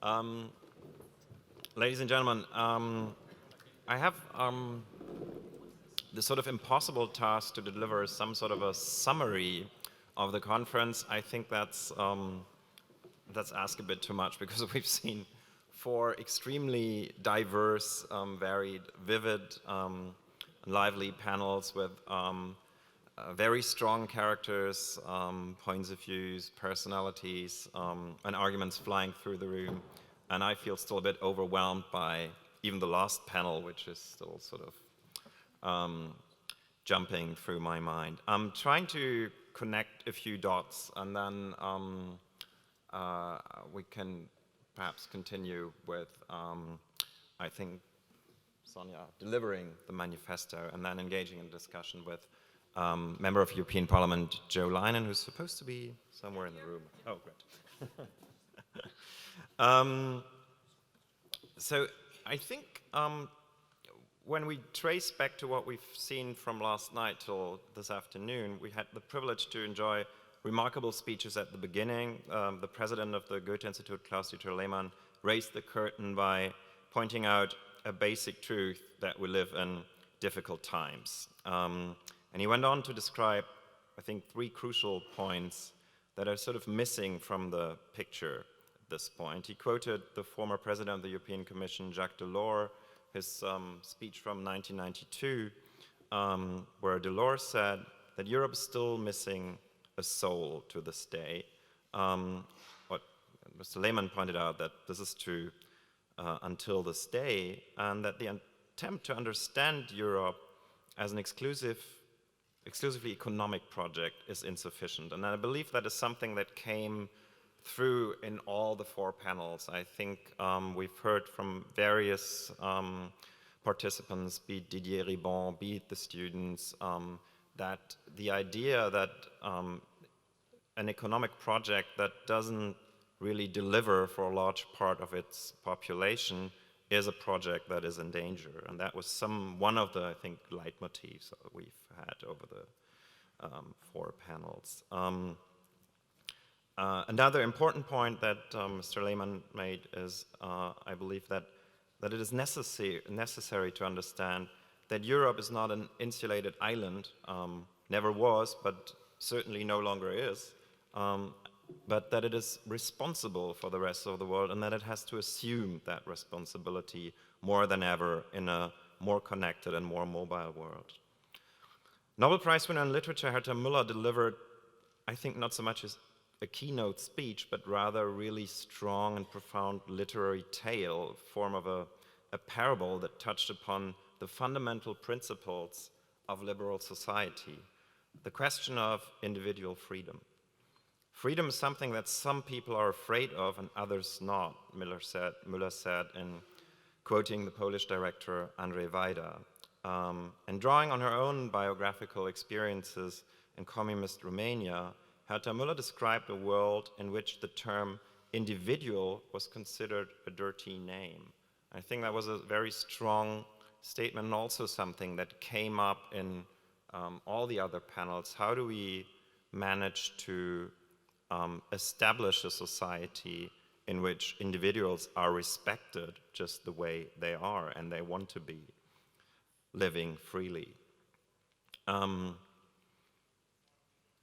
Um, Ladies and gentlemen, I have the sort of impossible task to deliver some sort of a summary of the conference. I think that's ask a bit too much because we've seen four extremely diverse, varied, vivid, lively panels with very strong characters, points of views, personalities, and arguments flying through the room. And I feel still a bit overwhelmed by even the last panel, which is still sort of jumping through my mind. I'm trying to connect a few dots, and then we can perhaps continue with, I think, Sonia delivering the manifesto, and then engaging in discussion with Member of European Parliament Jo Leinen, who's supposed to be somewhere in the room. Oh, great. So I think when we trace back to what we've seen from last night till this afternoon, we had the privilege to enjoy remarkable speeches at the beginning. The president of the Goethe-Institut, Klaus-Dieter Lehmann, raised the curtain by pointing out a basic truth that we live in difficult times. And he went on to describe, I think, three crucial points that are sort of missing from the picture at this point. He quoted the former president of the European Commission, Jacques Delors, his speech from 1992, where Delors said that Europe is still missing a soul to this day. What Mr. Lehmann pointed out, that this is true until this day, and that the attempt to understand Europe as an exclusively economic project is insufficient. And I believe that is something that came through in all the four panels. I think we've heard from various participants, be it Didier Ribon, be it the students, that the idea that an economic project that doesn't really deliver for a large part of its population is a project that is in danger. And that was one of the, I think, leitmotifs that we've had over the four panels. Another important point that Mr. Lehmann made is, I believe, that it is necessary to understand that Europe is not an insulated island, never was, but certainly no longer is, but that it is responsible for the rest of the world, and that it has to assume that responsibility more than ever in a more connected and more mobile world. Nobel Prize winner in literature Herta Müller delivered, I think, not so much as a keynote speech, but rather a really strong and profound literary tale, form of a parable that touched upon the fundamental principles of liberal society, the question of individual freedom. Freedom is something that some people are afraid of and others not, Müller said in quoting the Polish director Andrzej Wajda. And drawing on her own biographical experiences in communist Romania, Herta Müller described a world in which the term individual was considered a dirty name. I think that was a very strong statement, and also something that came up in all the other panels. How do we manage to establish a society in which individuals are respected just the way they are and they want to be, living freely? Herta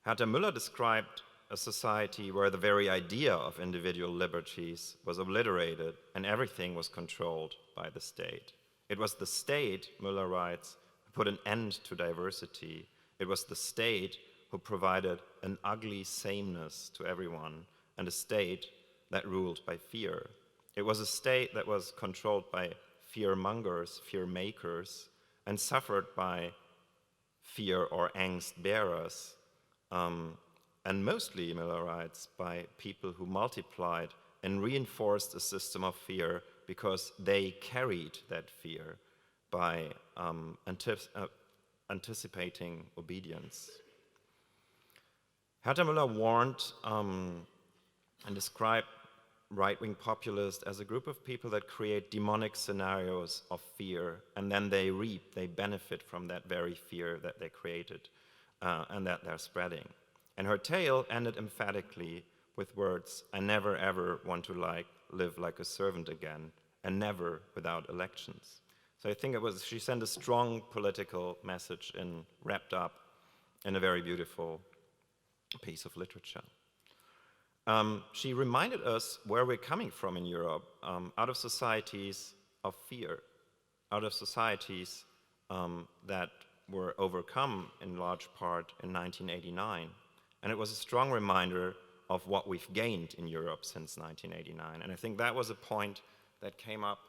Müller described a society where the very idea of individual liberties was obliterated and everything was controlled by the state. It was the state, Müller writes, who put an end to diversity. It was the state who provided an ugly sameness to everyone, and a state that ruled by fear. It was a state that was controlled by fear-mongers, fear-makers, and suffered by fear or angst bearers, and mostly, Müller writes, by people who multiplied and reinforced a system of fear because they carried that fear by anticipating obedience. Herta Müller warned and described right-wing populists as a group of people that create demonic scenarios of fear, and then they benefit from that very fear that they created and that they're spreading. And her tale ended emphatically with words, "I never ever want to live like a servant again, and never without elections. So I think she sent a strong political message wrapped up in a very beautiful piece of literature. She reminded us where we're coming from in Europe, out of societies of fear, out of societies that were overcome in large part in 1989. And it was a strong reminder of what we've gained in Europe since 1989. And I think that was a point that came up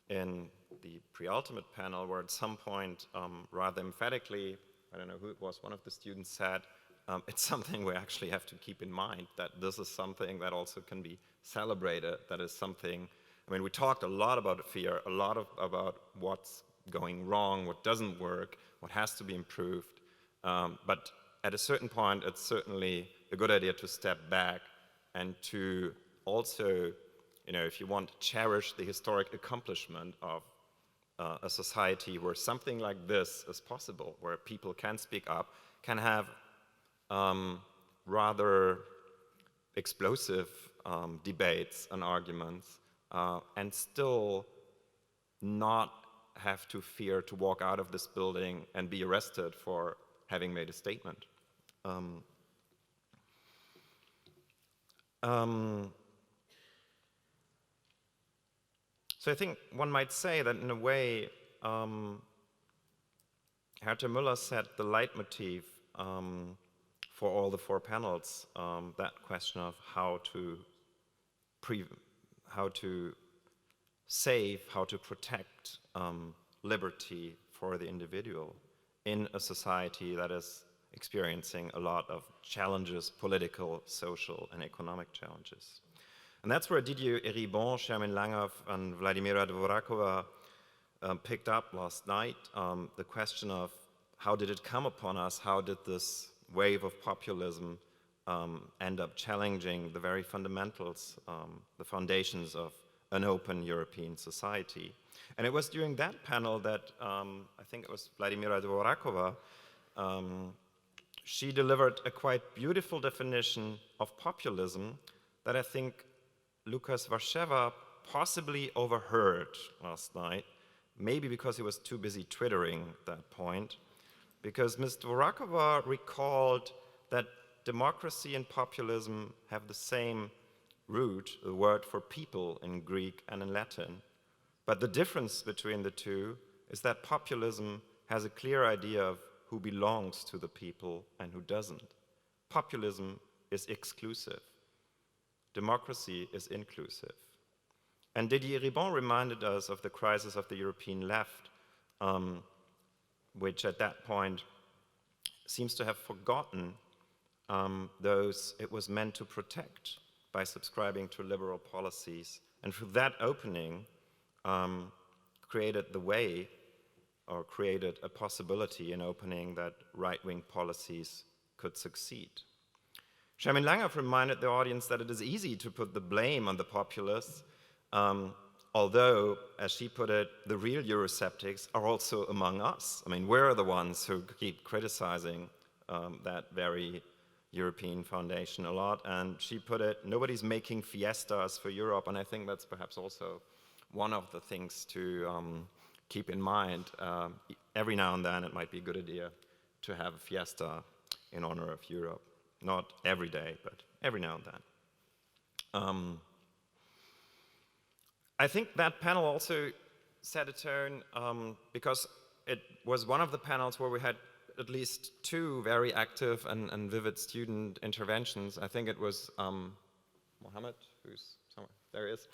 in the pre-ultimate panel, where at some point, rather emphatically, I don't know who it was, one of the students said, it's something we actually have to keep in mind, that this is something that also can be celebrated, that is something, I mean, we talked a lot about fear, a lot about what's going wrong, what doesn't work, what has to be improved, but at a certain point, it's certainly a good idea to step back and to also, if you want, cherish the historic accomplishment of a society where something like this is possible, where people can speak up, can have rather explosive debates and arguments, and still not have to fear to walk out of this building and be arrested for having made a statement. So I think one might say that in a way, Herta Müller set the leitmotif for all the 4 panels, that question of how to save, how to protect liberty for the individual in a society that is experiencing a lot of challenges, political, social, and economic challenges. And that's where Didier Eribon, Shermin Langhoff, and Vladimira Dvorakova picked up last night, the question of how did it come upon us, how did this wave of populism end up challenging the very fundamentals, the foundations of an open European society. And it was during that panel that I think it was Vladimira Dvorakova, she delivered a quite beautiful definition of populism that I think Lukas Warschewa possibly overheard last night, maybe because he was too busy twittering at that point, because Ms. Dvorakova recalled that democracy and populism have the same root, the word for people in Greek and in Latin. But the difference between the two is that populism has a clear idea of who belongs to the people and who doesn't. Populism is exclusive. Democracy is inclusive. And Didier Eribon reminded us of the crisis of the European left, which at that point seems to have forgotten those it was meant to protect by subscribing to liberal policies. And through that opening, created the way, or created a possibility in opening that right-wing policies could succeed. Shermin Langhoff reminded the audience that it is easy to put the blame on the populists, although, as she put it, the real Eurosceptics are also among us. I mean, we're the ones who keep criticizing that very European foundation a lot, and she put it, nobody's making fiestas for Europe, and I think that's perhaps also one of the things to keep in mind. Every now and then it might be a good idea to have a fiesta in honor of Europe. Not every day, but every now and then. I think that panel also set a tone because it was one of the panels where we had at least 2 very active and vivid student interventions. I think it was Mohammed, who's somewhere, there he is,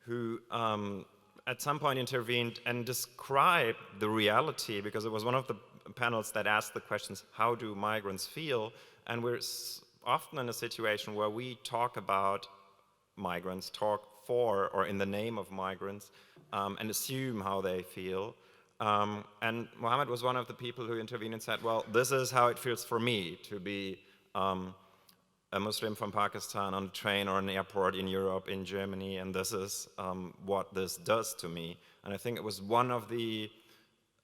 who at some point intervened and described the reality, because it was one of the panels that asked the questions, how do migrants feel? And we're often in a situation where we talk about migrants, talk for or in the name of migrants, and assume how they feel. And Mohammed was one of the people who intervened and said, well, this is how it feels for me to be a Muslim from Pakistan on a train or an airport in Europe, in Germany, and this is what this does to me. And I think it was one of the,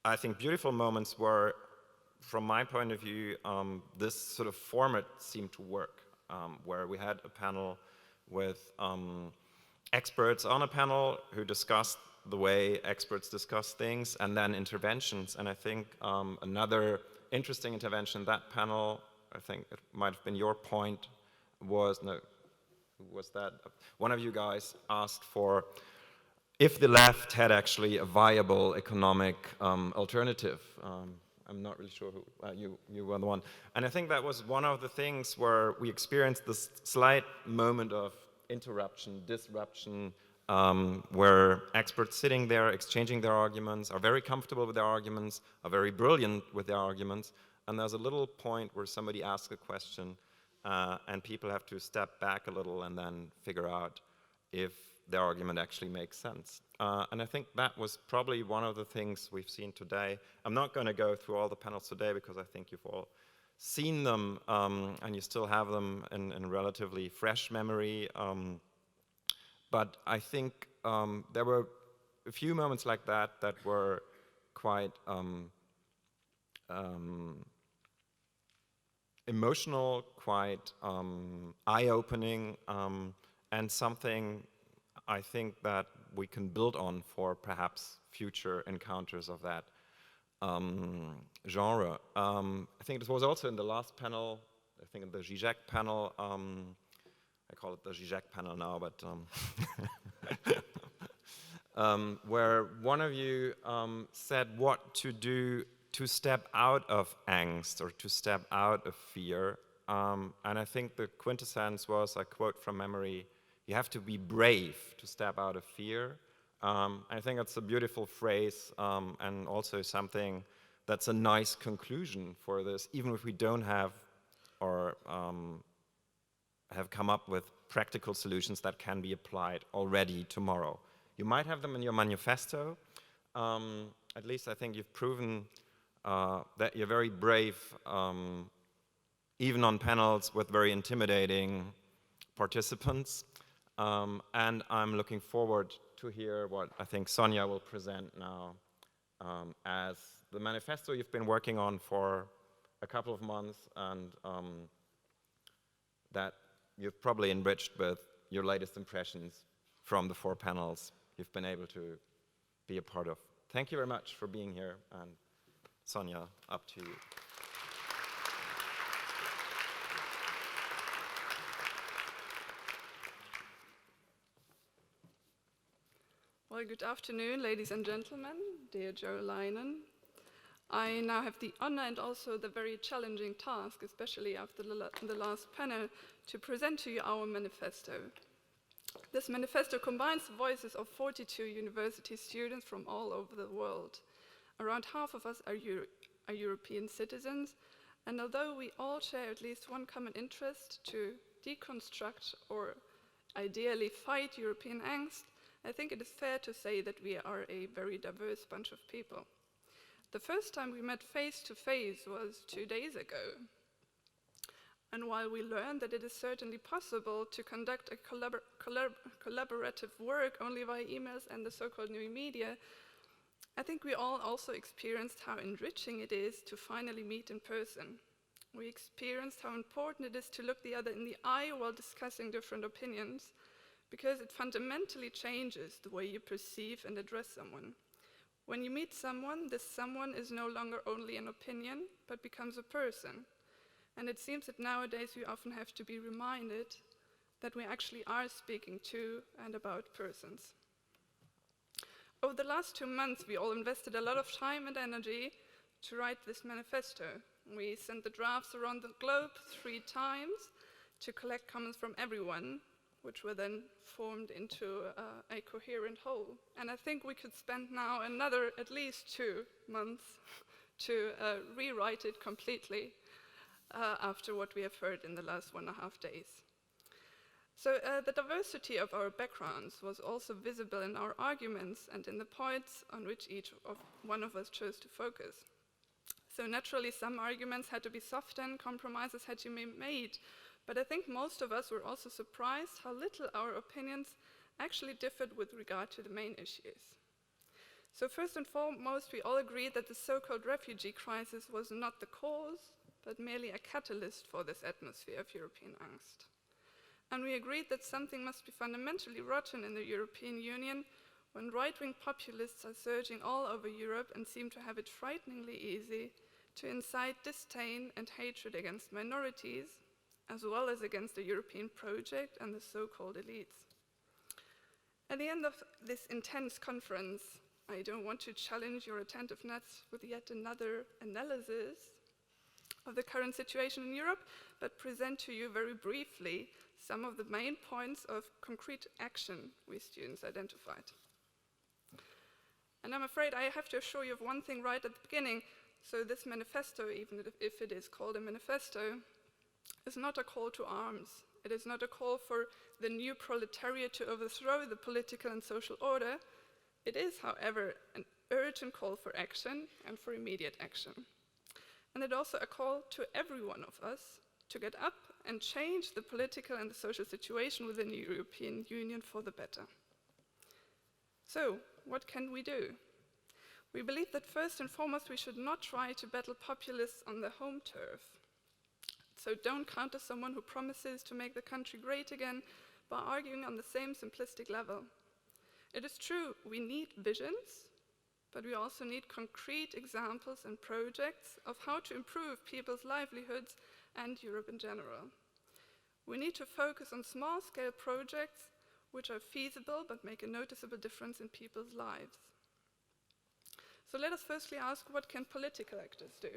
I think, beautiful moments where, from my point of view, this sort of format seemed to work, where we had a panel with experts on a panel who discussed the way experts discuss things, and then interventions. And I think another interesting intervention in that panel, I think it might have been your point, was, no, who was that? One of you guys asked for if the left had actually a viable economic alternative. I'm not really sure who, you were the one. And I think that was one of the things where we experienced this slight moment of interruption, disruption, where experts sitting there exchanging their arguments, are very comfortable with their arguments, are very brilliant with their arguments, and there's a little point where somebody asks a question and people have to step back a little and then figure out if their argument actually makes sense. And I think that was probably one of the things we've seen today. I'm not going to go through all the panels today because I think you've all seen them and you still have them in relatively fresh memory. But I think there were a few moments like that that were quite emotional, quite eye-opening, and something I think that we can build on for perhaps future encounters of that genre. I think this was also in the last panel, I think in the Zizek panel, I call it the Zizek panel now, but where one of you said what to do to step out of angst or to step out of fear. And I think the quintessence was, I quote from memory, you have to be brave to step out of fear. I think that's a beautiful phrase and also something that's a nice conclusion for this, even if we don't have or have come up with practical solutions that can be applied already tomorrow. You might have them in your manifesto. At least I think you've proven that you're very brave, even on panels with very intimidating participants. And I'm looking forward to hear what I think Sonia will present now as the manifesto you've been working on for a couple of months and that you've probably enriched with your latest impressions from the 4 panels you've been able to be a part of. Thank you very much for being here, and Sonia, up to you. Well, good afternoon, ladies and gentlemen, dear Jo Leinen. I now have the honor and also the very challenging task, especially after the last panel, to present to you our manifesto. This manifesto combines the voices of 42 university students from all over the world. Around half of us are European citizens, and although we all share at least one common interest to deconstruct or ideally fight European angst, I think it is fair to say that we are a very diverse bunch of people. The first time we met face to face was 2 days ago. And while we learned that it is certainly possible to conduct a collaborative work only via emails and the so-called new media, I think we all also experienced how enriching it is to finally meet in person. We experienced how important it is to look the other in the eye while discussing different opinions, because it fundamentally changes the way you perceive and address someone. When you meet someone, this someone is no longer only an opinion, but becomes a person. And it seems that nowadays we often have to be reminded that we actually are speaking to and about persons. Over the last 2 months, we all invested a lot of time and energy to write this manifesto. We sent the drafts around the globe 3 times to collect comments from everyone, which were then formed into a coherent whole. And I think we could spend now another at least 2 months to rewrite it completely after what we have heard in the last 1.5 days. So the diversity of our backgrounds was also visible in our arguments and in the points on which one of us chose to focus. So naturally, some arguments had to be softened, compromises had to be made, but I think most of us were also surprised how little our opinions actually differed with regard to the main issues. So first and foremost, we all agreed that the so-called refugee crisis was not the cause, but merely a catalyst for this atmosphere of European angst. And we agreed that something must be fundamentally rotten in the European Union when right-wing populists are surging all over Europe and seem to have it frighteningly easy to incite disdain and hatred against minorities, as well as against the European project and the so-called elites. At the end of this intense conference, I don't want to challenge your attentiveness with yet another analysis of the current situation in Europe, but present to you very briefly some of the main points of concrete action we students identified. And I'm afraid I have to assure you of one thing right at the beginning. So this manifesto, even if it is called a manifesto, is not a call to arms. It is not a call for the new proletariat to overthrow the political and social order. It is, however, an urgent call for action and for immediate action. And it's also a call to every one of us to get up and change the political and the social situation within the European Union for the better. So, what can we do? We believe that first and foremost we should not try to battle populists on their home turf. So don't counter someone who promises to make the country great again by arguing on the same simplistic level. It is true, we need visions, but we also need concrete examples and projects of how to improve people's livelihoods and Europe in general. We need to focus on small-scale projects which are feasible but make a noticeable difference in people's lives. So let us firstly ask, what can political actors do?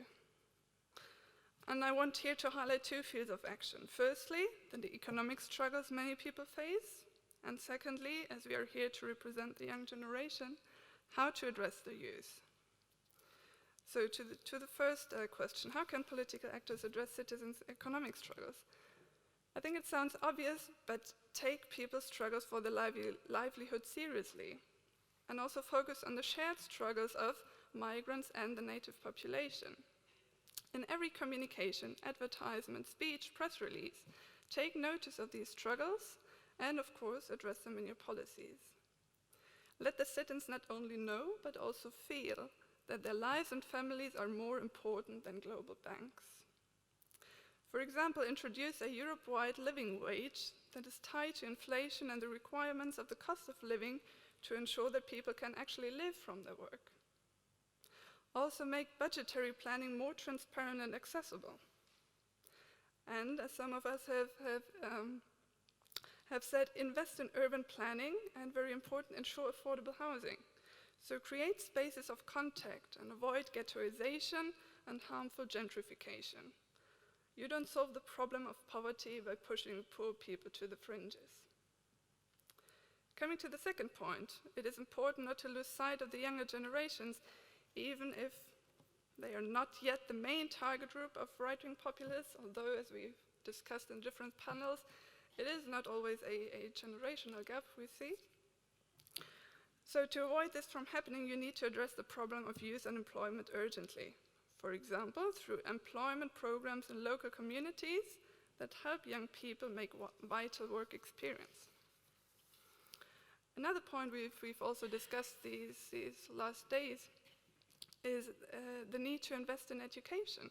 And I want here to highlight two fields of action. Firstly, the economic struggles many people face, and secondly, as we are here to represent the young generation, how to address the youth. So to the first question, how can political actors address citizens' economic struggles? I think it sounds obvious, but take people's struggles for their livelihood seriously, and also focus on the shared struggles of migrants and the native population. In every communication, advertisement, speech, press release, take notice of these struggles and, of course, address them in your policies. Let the citizens not only know, but also feel that their lives and families are more important than global banks. For example, introduce a Europe-wide living wage that is tied to inflation and the requirements of the cost of living to ensure that people can actually live from their work. Also make budgetary planning more transparent and accessible. And as some of us have said, invest in urban planning and, very important, ensure affordable housing. So create spaces of contact and avoid ghettoization and harmful gentrification. You don't solve the problem of poverty by pushing poor people to the fringes. Coming to the second point, it is important not to lose sight of the younger generations, even if they are not yet the main target group of right-wing populists, although, as we discussed in different panels, it is not always a generational gap we see. So to avoid this from happening, you need to address the problem of youth unemployment urgently. For example, through employment programs in local communities that help young people make vital work experience. Another point we've also discussed these last days is the need to invest in education.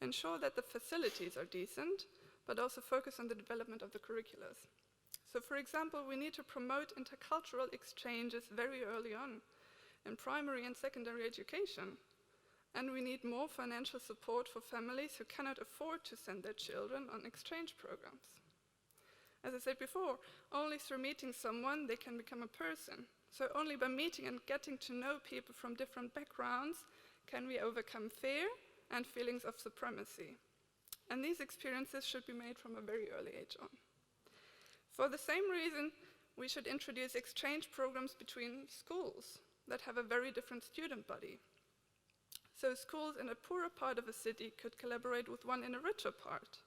Ensure that the facilities are decent, but also focus on the development of the curriculums. So for example, we need to promote intercultural exchanges very early on in primary and secondary education. And we need more financial support for families who cannot afford to send their children on exchange programs. As I said before, only through meeting someone they can become a person. So only by meeting and getting to know people from different backgrounds can we overcome fear and feelings of supremacy. And these experiences should be made from a very early age on. For the same reason, we should introduce exchange programs between schools that have a very different student body. So schools in a poorer part of a city could collaborate with one in a richer part.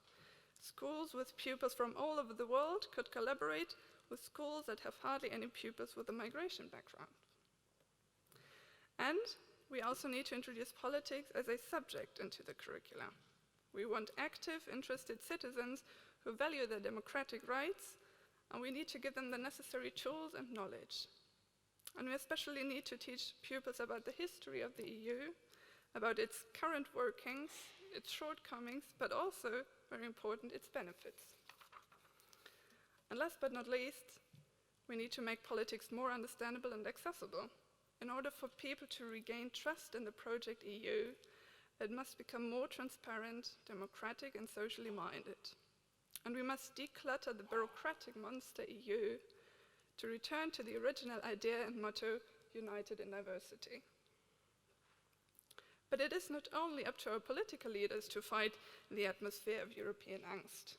Schools with pupils from all over the world could collaborate with schools that have hardly any pupils with a migration background. And we also need to introduce politics as a subject into the curricula. We want active, interested citizens who value their democratic rights, and we need to give them the necessary tools and knowledge. And we especially need to teach pupils about the history of the EU, about its current workings, its shortcomings, but also, very important, its benefits. And last but not least, we need to make politics more understandable and accessible. In order for people to regain trust in the project EU, it must become more transparent, democratic, and socially minded. And we must declutter the bureaucratic monster EU to return to the original idea and motto, united in diversity. But it is not only up to our political leaders to fight the atmosphere of European angst.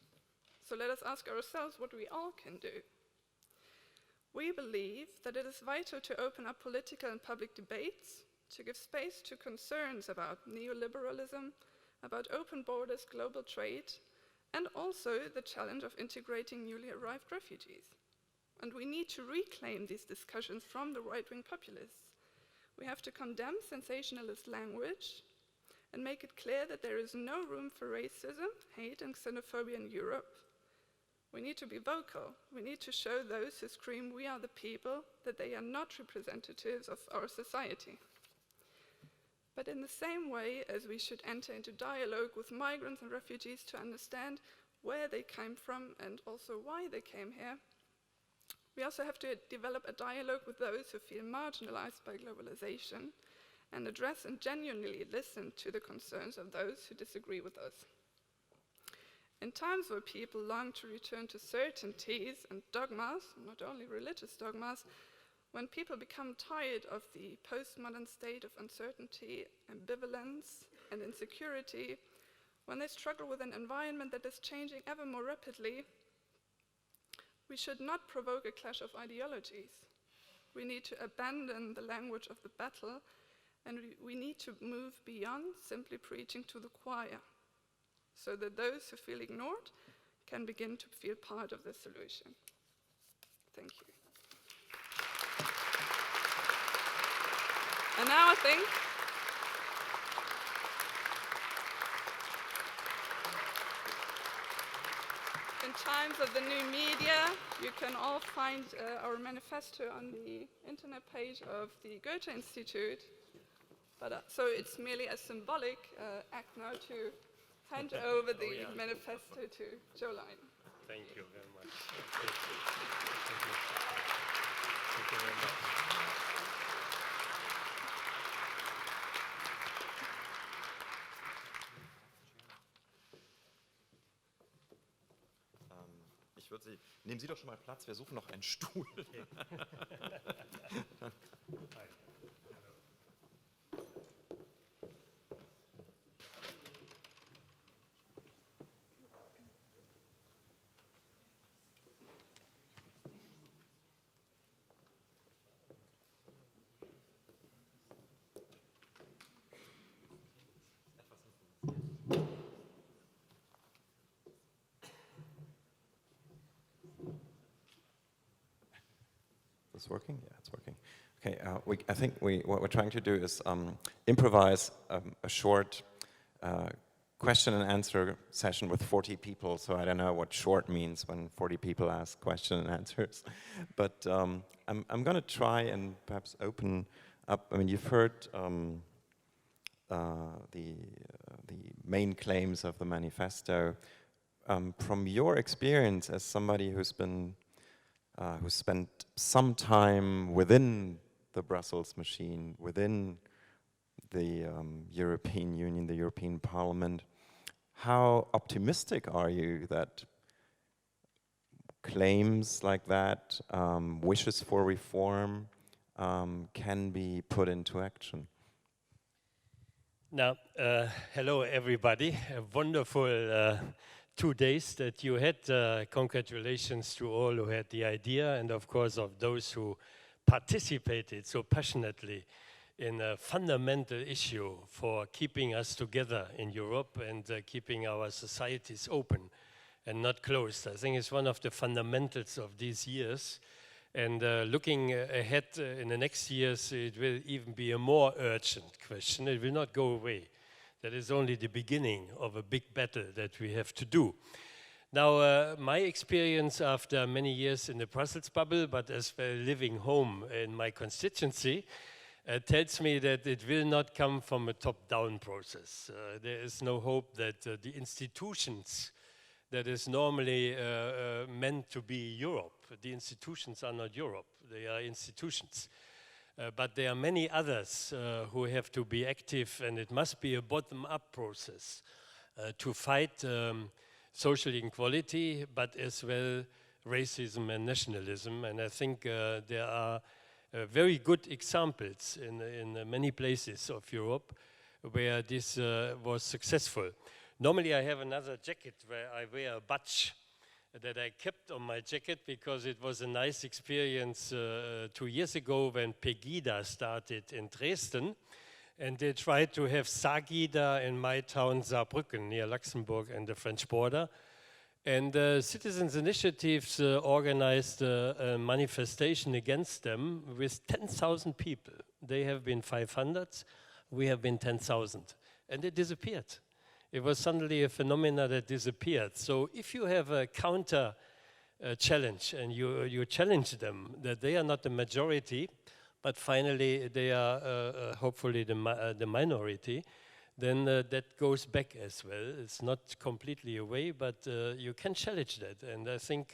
So let us ask ourselves what we all can do. We believe that it is vital to open up political and public debates, to give space to concerns about neoliberalism, about open borders, global trade, and also the challenge of integrating newly arrived refugees. And we need to reclaim these discussions from the right-wing populists. We have to condemn sensationalist language and make it clear that there is no room for racism, hate, and xenophobia in Europe. We need to be vocal. We need to show those who scream, "We are the people," that they are not representatives of our society. But in the same way as we should enter into dialogue with migrants and refugees to understand where they came from and also why they came here, we also have to develop a dialogue with those who feel marginalized by globalization and address and genuinely listen to the concerns of those who disagree with us. In times where people long to return to certainties and dogmas, not only religious dogmas, when people become tired of the postmodern state of uncertainty, ambivalence, and insecurity, when they struggle with an environment that is changing ever more rapidly, we should not provoke a clash of ideologies. We need to abandon the language of the battle, and we need to move beyond simply preaching to the choir, so that those who feel ignored can begin to feel part of the solution. Thank you. And now I think in times of the new media, you can all find our manifesto on the internet page of the Goethe-Institut. But so it's merely a symbolic act now to hand over the manifesto to Jo Leinen. Thank you very much. Thank you. Thank you. Thank you very much. Ich würde Sie, nehmen Sie doch schon mal Platz, wir suchen noch einen Stuhl. Okay. Is this working? Yeah, it's working. Okay, I think what we're trying to do is improvise a short question and answer session with 40 people. So I don't know what short means when 40 people ask question and answers. But I'm going to try and perhaps open up. I mean, you've heard the main claims of the manifesto. From your experience as somebody who spent some time within the Brussels machine, within the European Union, the European Parliament, how optimistic are you that claims like that, wishes for reform, can be put into action? Now, hello everybody. A wonderful 2 days that you had. Congratulations to all who had the idea, and of course of those who participated so passionately in a fundamental issue for keeping us together in Europe and keeping our societies open and not closed. I think it's one of the fundamentals of these years. And looking ahead in the next years, it will even be a more urgent question. It will not go away. That is only the beginning of a big battle that we have to do. Now, my experience after many years in the Brussels bubble, but as well living home in my constituency, tells me that it will not come from a top-down process. There is no hope that the institutions that is normally meant to be Europe. The institutions are not Europe, they are institutions. But there are many others who have to be active, and it must be a bottom-up process to fight social inequality, but as well racism and nationalism. And I think there are very good examples in many places of Europe where this was successful. Normally I have another jacket where I wear a badge that I kept on my jacket because it was a nice experience 2 years ago when Pegida started in Dresden, and they tried to have Sagida in my town Saarbrücken near Luxembourg and the French border. And citizens' initiatives organized a manifestation against them with 10,000 people. They have been 500, we have been 10,000, and it disappeared. It was suddenly a phenomena that disappeared. So if you have a counter challenge and you challenge them that they are not the majority, but finally they are hopefully the minority, then that goes back as well. It's not completely away, but you can challenge that. And I think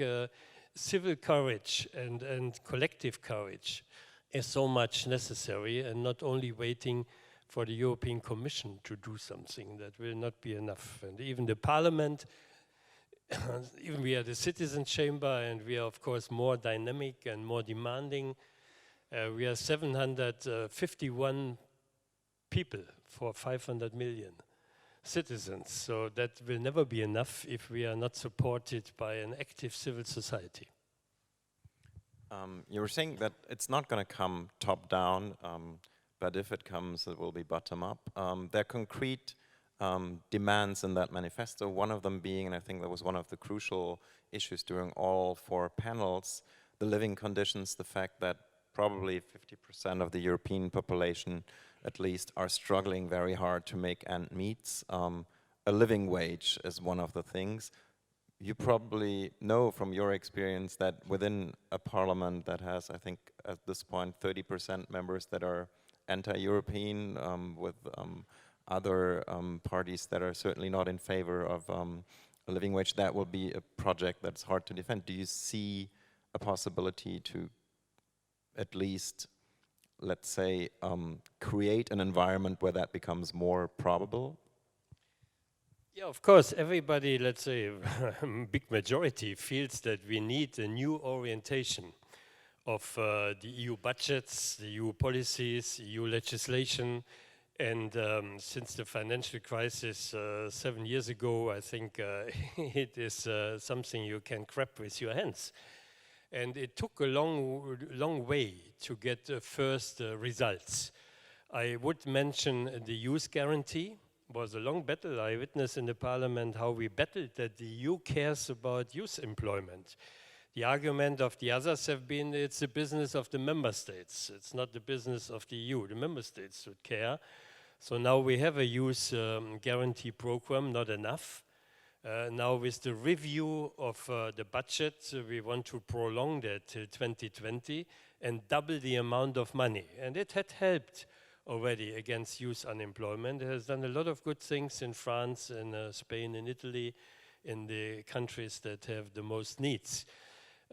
civil courage and collective courage is so much necessary, and not only waiting for the European Commission to do something. That will not be enough. And even the Parliament, even we are the citizen chamber, and we are of course more dynamic and more demanding. We are 751 people for 500 million citizens. So that will never be enough if we are not supported by an active civil society. You were saying that it's not going to come top down, but if it comes, it will be bottom up. There are concrete demands in that manifesto, one of them being, and I think that was one of the crucial issues during all 4 panels, the living conditions, the fact that probably 50% of the European population, at least, are struggling very hard to make ends meet. A living wage is one of the things. You probably know from your experience that within a parliament that has, I think, at this point, 30% members that are anti-European, with other parties that are certainly not in favor of a living wage, that will be a project that's hard to defend. Do you see a possibility to at least, let's say, create an environment where that becomes more probable? Yeah, of course, everybody, let's say, big majority feels that we need a new orientation of the EU budgets, the EU policies, EU legislation. And since the financial crisis 7 years ago, I think it is something you can grab with your hands. And it took a long way to get first results. I would mention the youth guarantee. It was a long battle. I witnessed in the parliament how we battled that the EU cares about youth employment. The argument of the others have been it's the business of the member states. It's not the business of the EU. The member states should care. So now we have a youth guarantee program, not enough. Now with the review of the budget, we want to prolong that till 2020 and double the amount of money. And it had helped already against youth unemployment. It has done a lot of good things in France, in Spain, in Italy, in the countries that have the most needs.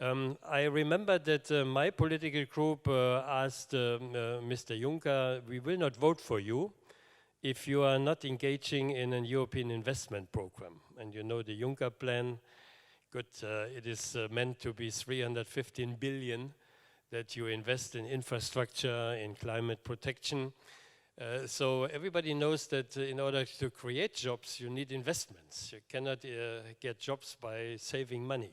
I remember that my political group asked Mr. Juncker, we will not vote for you if you are not engaging in a European investment program. And you know the Juncker plan, good, it is meant to be 315 billion that you invest in infrastructure, in climate protection. So everybody knows that in order to create jobs, you need investments. You cannot get jobs by saving money.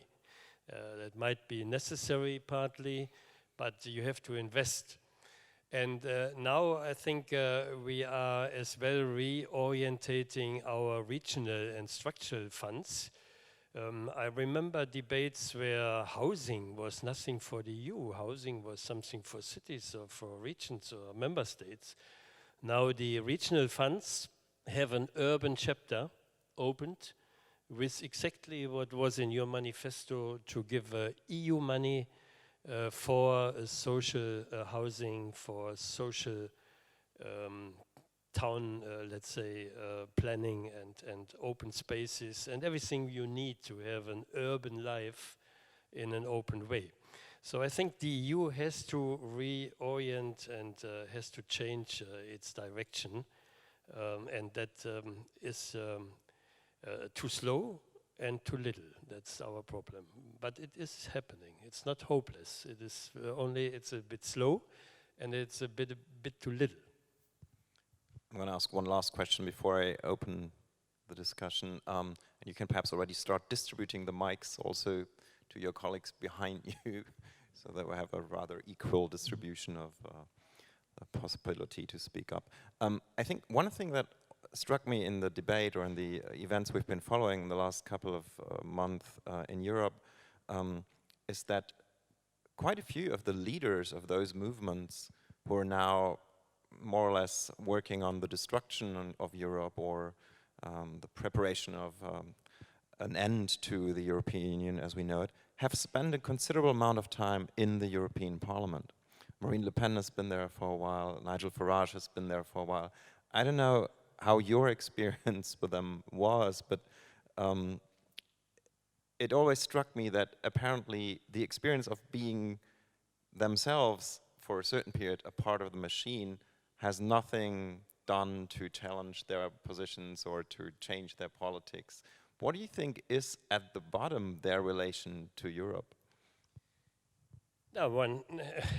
That might be necessary partly, but you have to invest. And now I think we are as well reorientating our regional and structural funds. I remember debates where housing was nothing for the EU. Housing was something for cities or for regions or member states. Now the regional funds have an urban chapter opened with exactly what was in your manifesto, to give EU money for social housing, for social town, let's say, planning and open spaces and everything you need to have an urban life in an open way. So I think the EU has to reorient and has to change its direction, and that is too slow and too little. That's our problem. But it is happening. It's not hopeless. It is only it's a bit slow, and it's a bit too little. I'm going to ask one last question before I open the discussion. And you can perhaps already start distributing the mics also to your colleagues behind you, so that we have a rather equal distribution of the possibility to speak up. I think one thing that struck me in the debate or in the events we've been following in the last couple of months in Europe is that quite a few of the leaders of those movements who are now more or less working on the destruction of Europe or the preparation of an end to the European Union as we know it, have spent a considerable amount of time in the European Parliament. Marine Le Pen has been there for a while, Nigel Farage has been there for a while. I don't know how your experience with them was, but it always struck me that apparently the experience of being themselves for a certain period a part of the machine has nothing done to challenge their positions or to change their politics. What do you think is at the bottom their relation to Europe? Now, one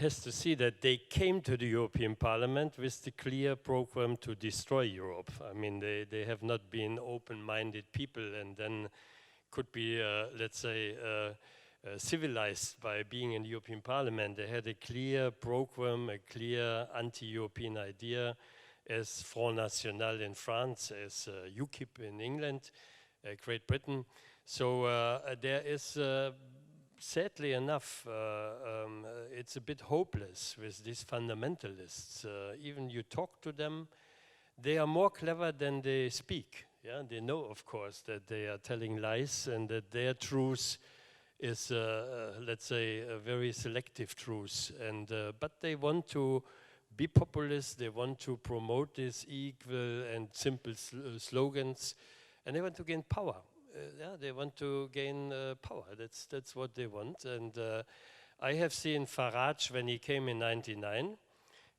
has to see that they came to the European Parliament with the clear program to destroy Europe. I mean, they have not been open-minded people and then could be, let's say, civilized by being in the European Parliament. They had a clear program, a clear anti-European idea, as Front National in France, as UKIP in England, Great Britain. So there is, sadly enough, it's a bit hopeless with these fundamentalists. Even you talk to them, they are more clever than they speak. Yeah, they know, of course, that they are telling lies and that their truth is, let's say, a very selective truth. And but they want to be populist. They want to promote these equal and simple slogans, and they want to gain power. Yeah, they want to gain power. That's what they want. And I have seen Farage when he came in '99.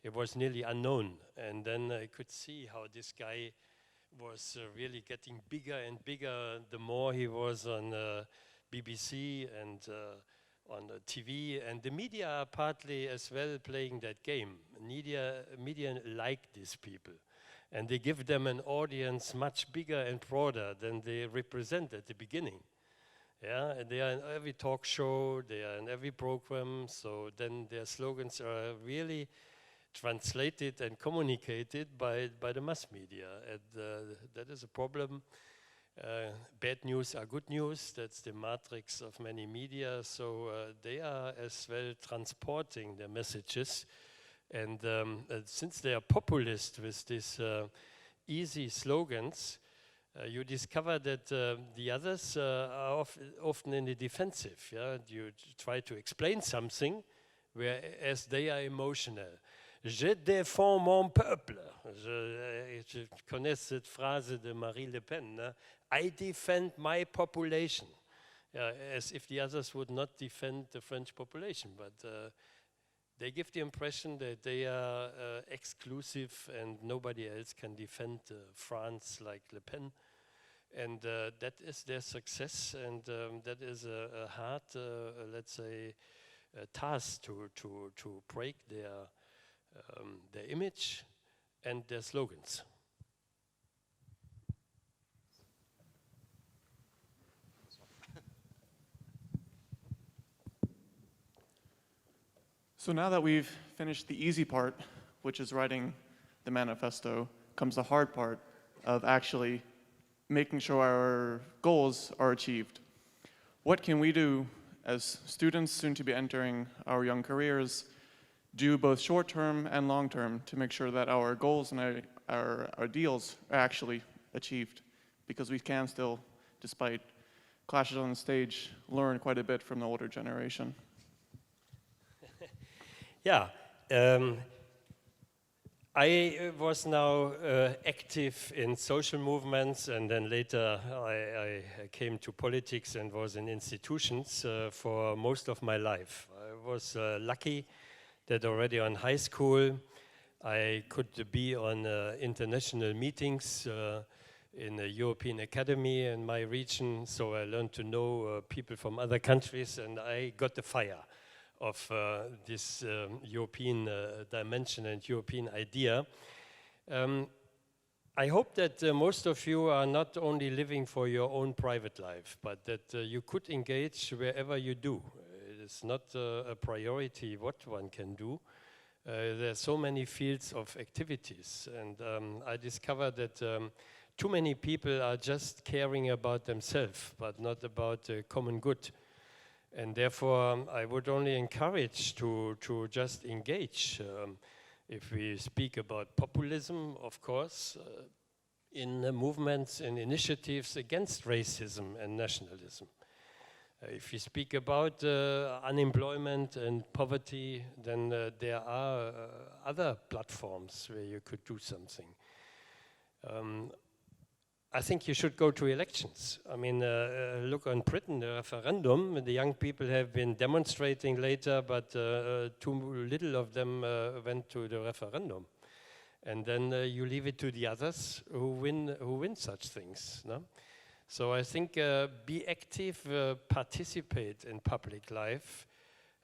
It was nearly unknown, and then I could see how this guy was really getting bigger and bigger the more he was on BBC and on TV, and the media are partly as well playing that game. Media like these people, and they give them an audience much bigger and broader than they represent at the beginning. Yeah, and they are in every talk show, they are in every program, so then their slogans are really translated and communicated by the mass media, and that is a problem. Bad news are good news, that's the matrix of many media, so they are as well transporting their messages, and since they are populist with these easy slogans, you discover that the others are often in the defensive. Yeah? You try to explain something, whereas they are emotional. Je défends mon peuple. Je connais cette phrase de Marine Le Pen. I defend my population. As if the others would not defend the French population, but they give the impression that they are exclusive and nobody else can defend France like Le Pen. And that is their success, and that is a hard, let's say, task to break their image and their slogans. So now that we've finished the easy part, which is writing the manifesto, comes the hard part of actually making sure our goals are achieved. What can we do as students soon to be entering our young careers, do both short-term and long-term to make sure that our goals and our ideals are actually achieved? Because we can still, despite clashes on the stage, learn quite a bit from the older generation. I was now active in social movements, and then later I came to politics and was in institutions for most of my life. I was lucky that already on high school I could be on international meetings in a European academy in my region, so I learned to know people from other countries, and I got the fire of this European dimension and European idea. I hope that most of you are not only living for your own private life, but that you could engage wherever you do. It's not a priority what one can do. There are so many fields of activities, and I discovered that too many people are just caring about themselves, but not about the common good. And therefore, I would only encourage to just engage. If we speak about populism, of course, in movements and initiatives against racism and nationalism. If we speak about unemployment and poverty, then there are other platforms where you could do something. I think you should go to elections. I mean, look on Britain, the referendum. The young people have been demonstrating later, but too little of them went to the referendum. And then you leave it to the others who win such things. No? So I think be active, participate in public life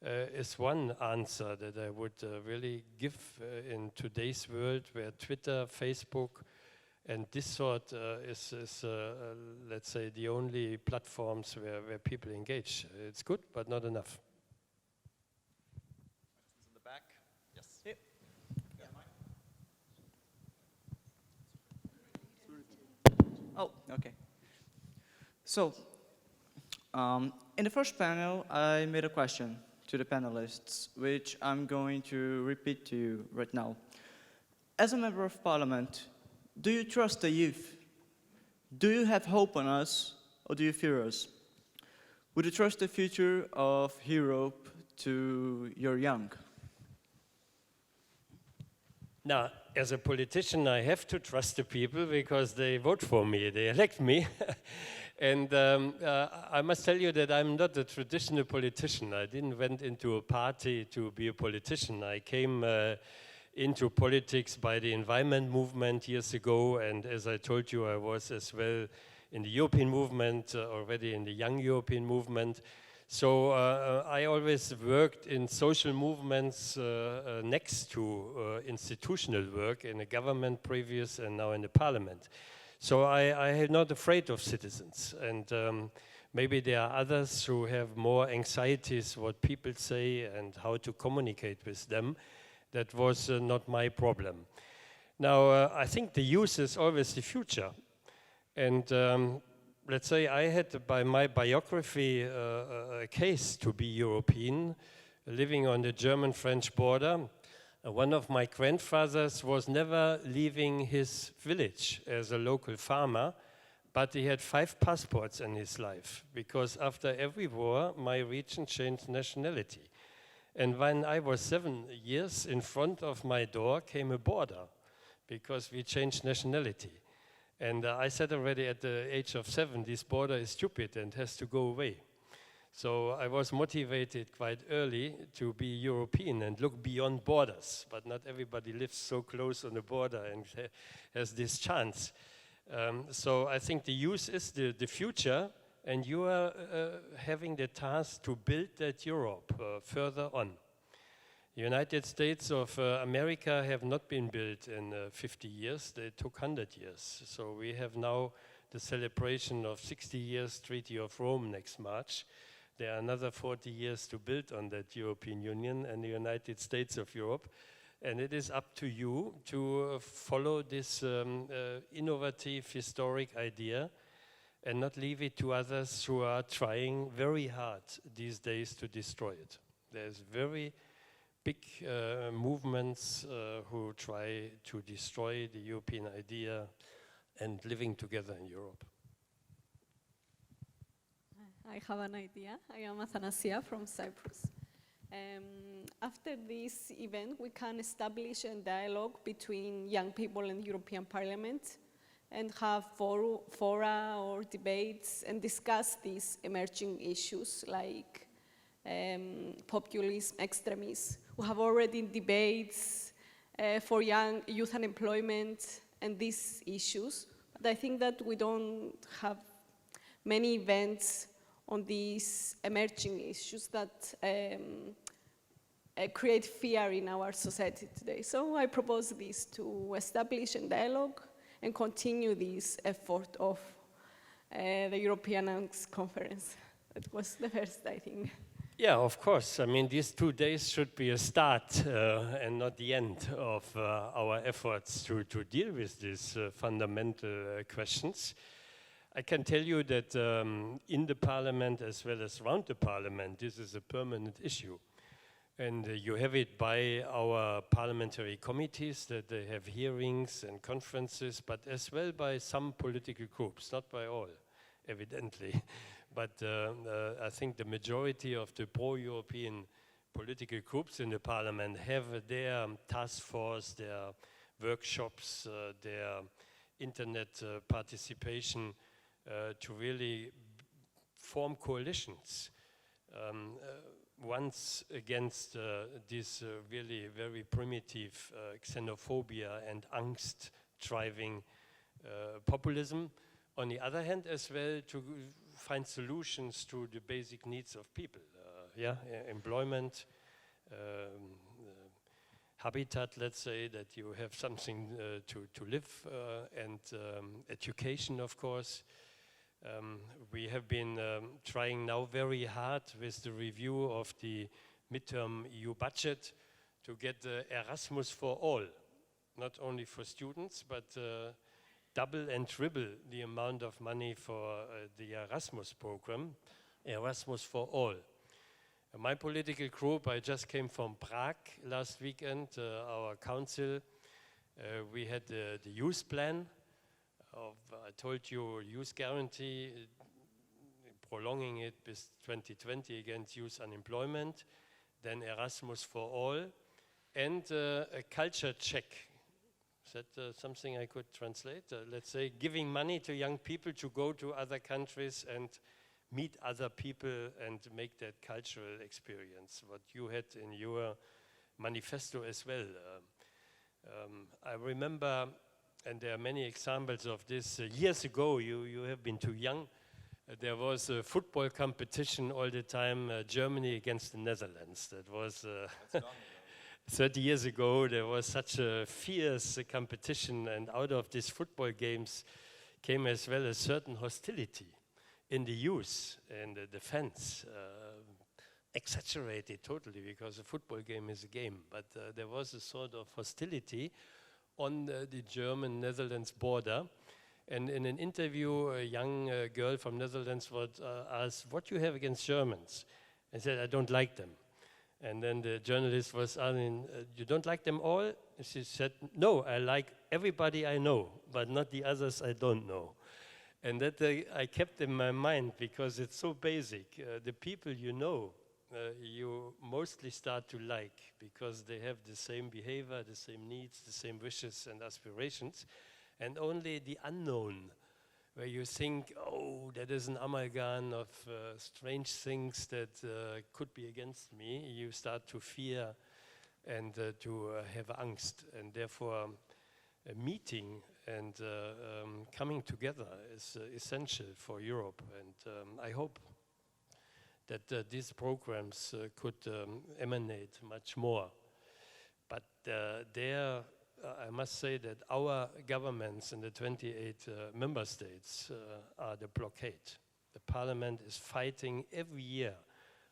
is one answer that I would really give in today's world where Twitter, Facebook, and this sort is let's say, the only platforms where people engage. It's good, but not enough. In the back, yes. Yep. Yeah. Oh, okay. So, in the first panel, I made a question to the panelists, which I'm going to repeat to you right now. As a member of parliament, do you trust the youth? Do you have hope on us, or do you fear us? Would you trust the future of Europe to your young? Now, as a politician, I have to trust the people because they vote for me, they elect me. And I must tell you that I'm not a traditional politician. I didn't went into a party to be a politician. I came into politics by the environment movement years ago, and as I told you, I was as well in the European movement, already in the young European movement. So I always worked in social movements next to institutional work in the government previous and now in the parliament. So I am not afraid of citizens, and maybe there are others who have more anxieties what people say and how to communicate with them. That was not my problem. Now, I think the youth is always the future. And let's say I had, by my biography, a case to be European, living on the German-French border. One of my grandfathers was never leaving his village as a local farmer, but he had 5 passports in his life, because after every war, my region changed nationality. And when I was 7 years, in front of my door came a border, because we changed nationality. And I said already at the age of 7, this border is stupid and has to go away. So I was motivated quite early to be European and look beyond borders, but not everybody lives so close on the border and has this chance. So I think the youth is the future, and you are having the task to build that Europe further on. The United States of America have not been built in 50 years, they took 100 years. So we have now the celebration of 60 years Treaty of Rome next March. There are another 40 years to build on that European Union and the United States of Europe. And it is up to you to follow this innovative, historic idea and not leave it to others who are trying very hard these days to destroy it. There's very big movements who try to destroy the European idea and living together in Europe. I have an idea. I am Athanasia from Cyprus. After this event, we can establish a dialogue between young people and European Parliament and have fora or debates and discuss these emerging issues like populism, extremism. We have already debates for young youth unemployment and these issues, but I think that we don't have many events on these emerging issues that create fear in our society today. So I propose this to establish a dialogue and continue this effort of the European Angst Conference. That was the first, I think. Yeah, of course. I mean, these 2 days should be a start and not the end of our efforts to deal with these fundamental questions. I can tell you that in the parliament as well as around the parliament, this is a permanent issue. And you have it by our parliamentary committees that they have hearings and conferences, but as well by some political groups, not by all, evidently. But I think the majority of the pro-European political groups in the parliament have their task force, their workshops, their internet participation to really form coalitions. Once against this really very primitive xenophobia and angst driving populism. On the other hand, as well, to find solutions to the basic needs of people. Employment, habitat, let's say, that you have something to live, and education, of course. We have been trying now very hard with the review of the midterm EU budget to get Erasmus for all, not only for students, but double and triple the amount of money for the Erasmus program, Erasmus for all. My political group, I just came from Prague last weekend, our council, we had the youth plan, I told you, youth guarantee, prolonging it bis 2020 against youth unemployment, then Erasmus for all, and a culture check. Is that something I could translate? Let's say giving money to young people to go to other countries and meet other people and make that cultural experience, what you had in your manifesto as well. I remember, and there are many examples of this. Years ago, you have been too young. There was a football competition all the time, Germany against the Netherlands. That was 30 years ago. There was such a fierce competition, and out of these football games came as well a certain hostility in the youth and the fans. Exaggerated totally, because a football game is a game, but there was a sort of hostility on the German-Netherlands border. And in an interview, a young girl from Netherlands was asked, what do you have against Germans? I said, I don't like them. And then the journalist was asking, you don't like them all? And she said, no, I like everybody I know, but not the others I don't know. And that I kept in my mind because it's so basic. The people you know, you mostly start to like because they have the same behavior, the same needs, the same wishes and aspirations. And only the unknown, where you think, oh, that is an amalgam of strange things that could be against me, you start to fear and to have angst. And therefore, a meeting and coming together is essential for Europe. And I hope that these programs could emanate much more. But I must say that our governments in the 28 member states are the blockade. The parliament is fighting every year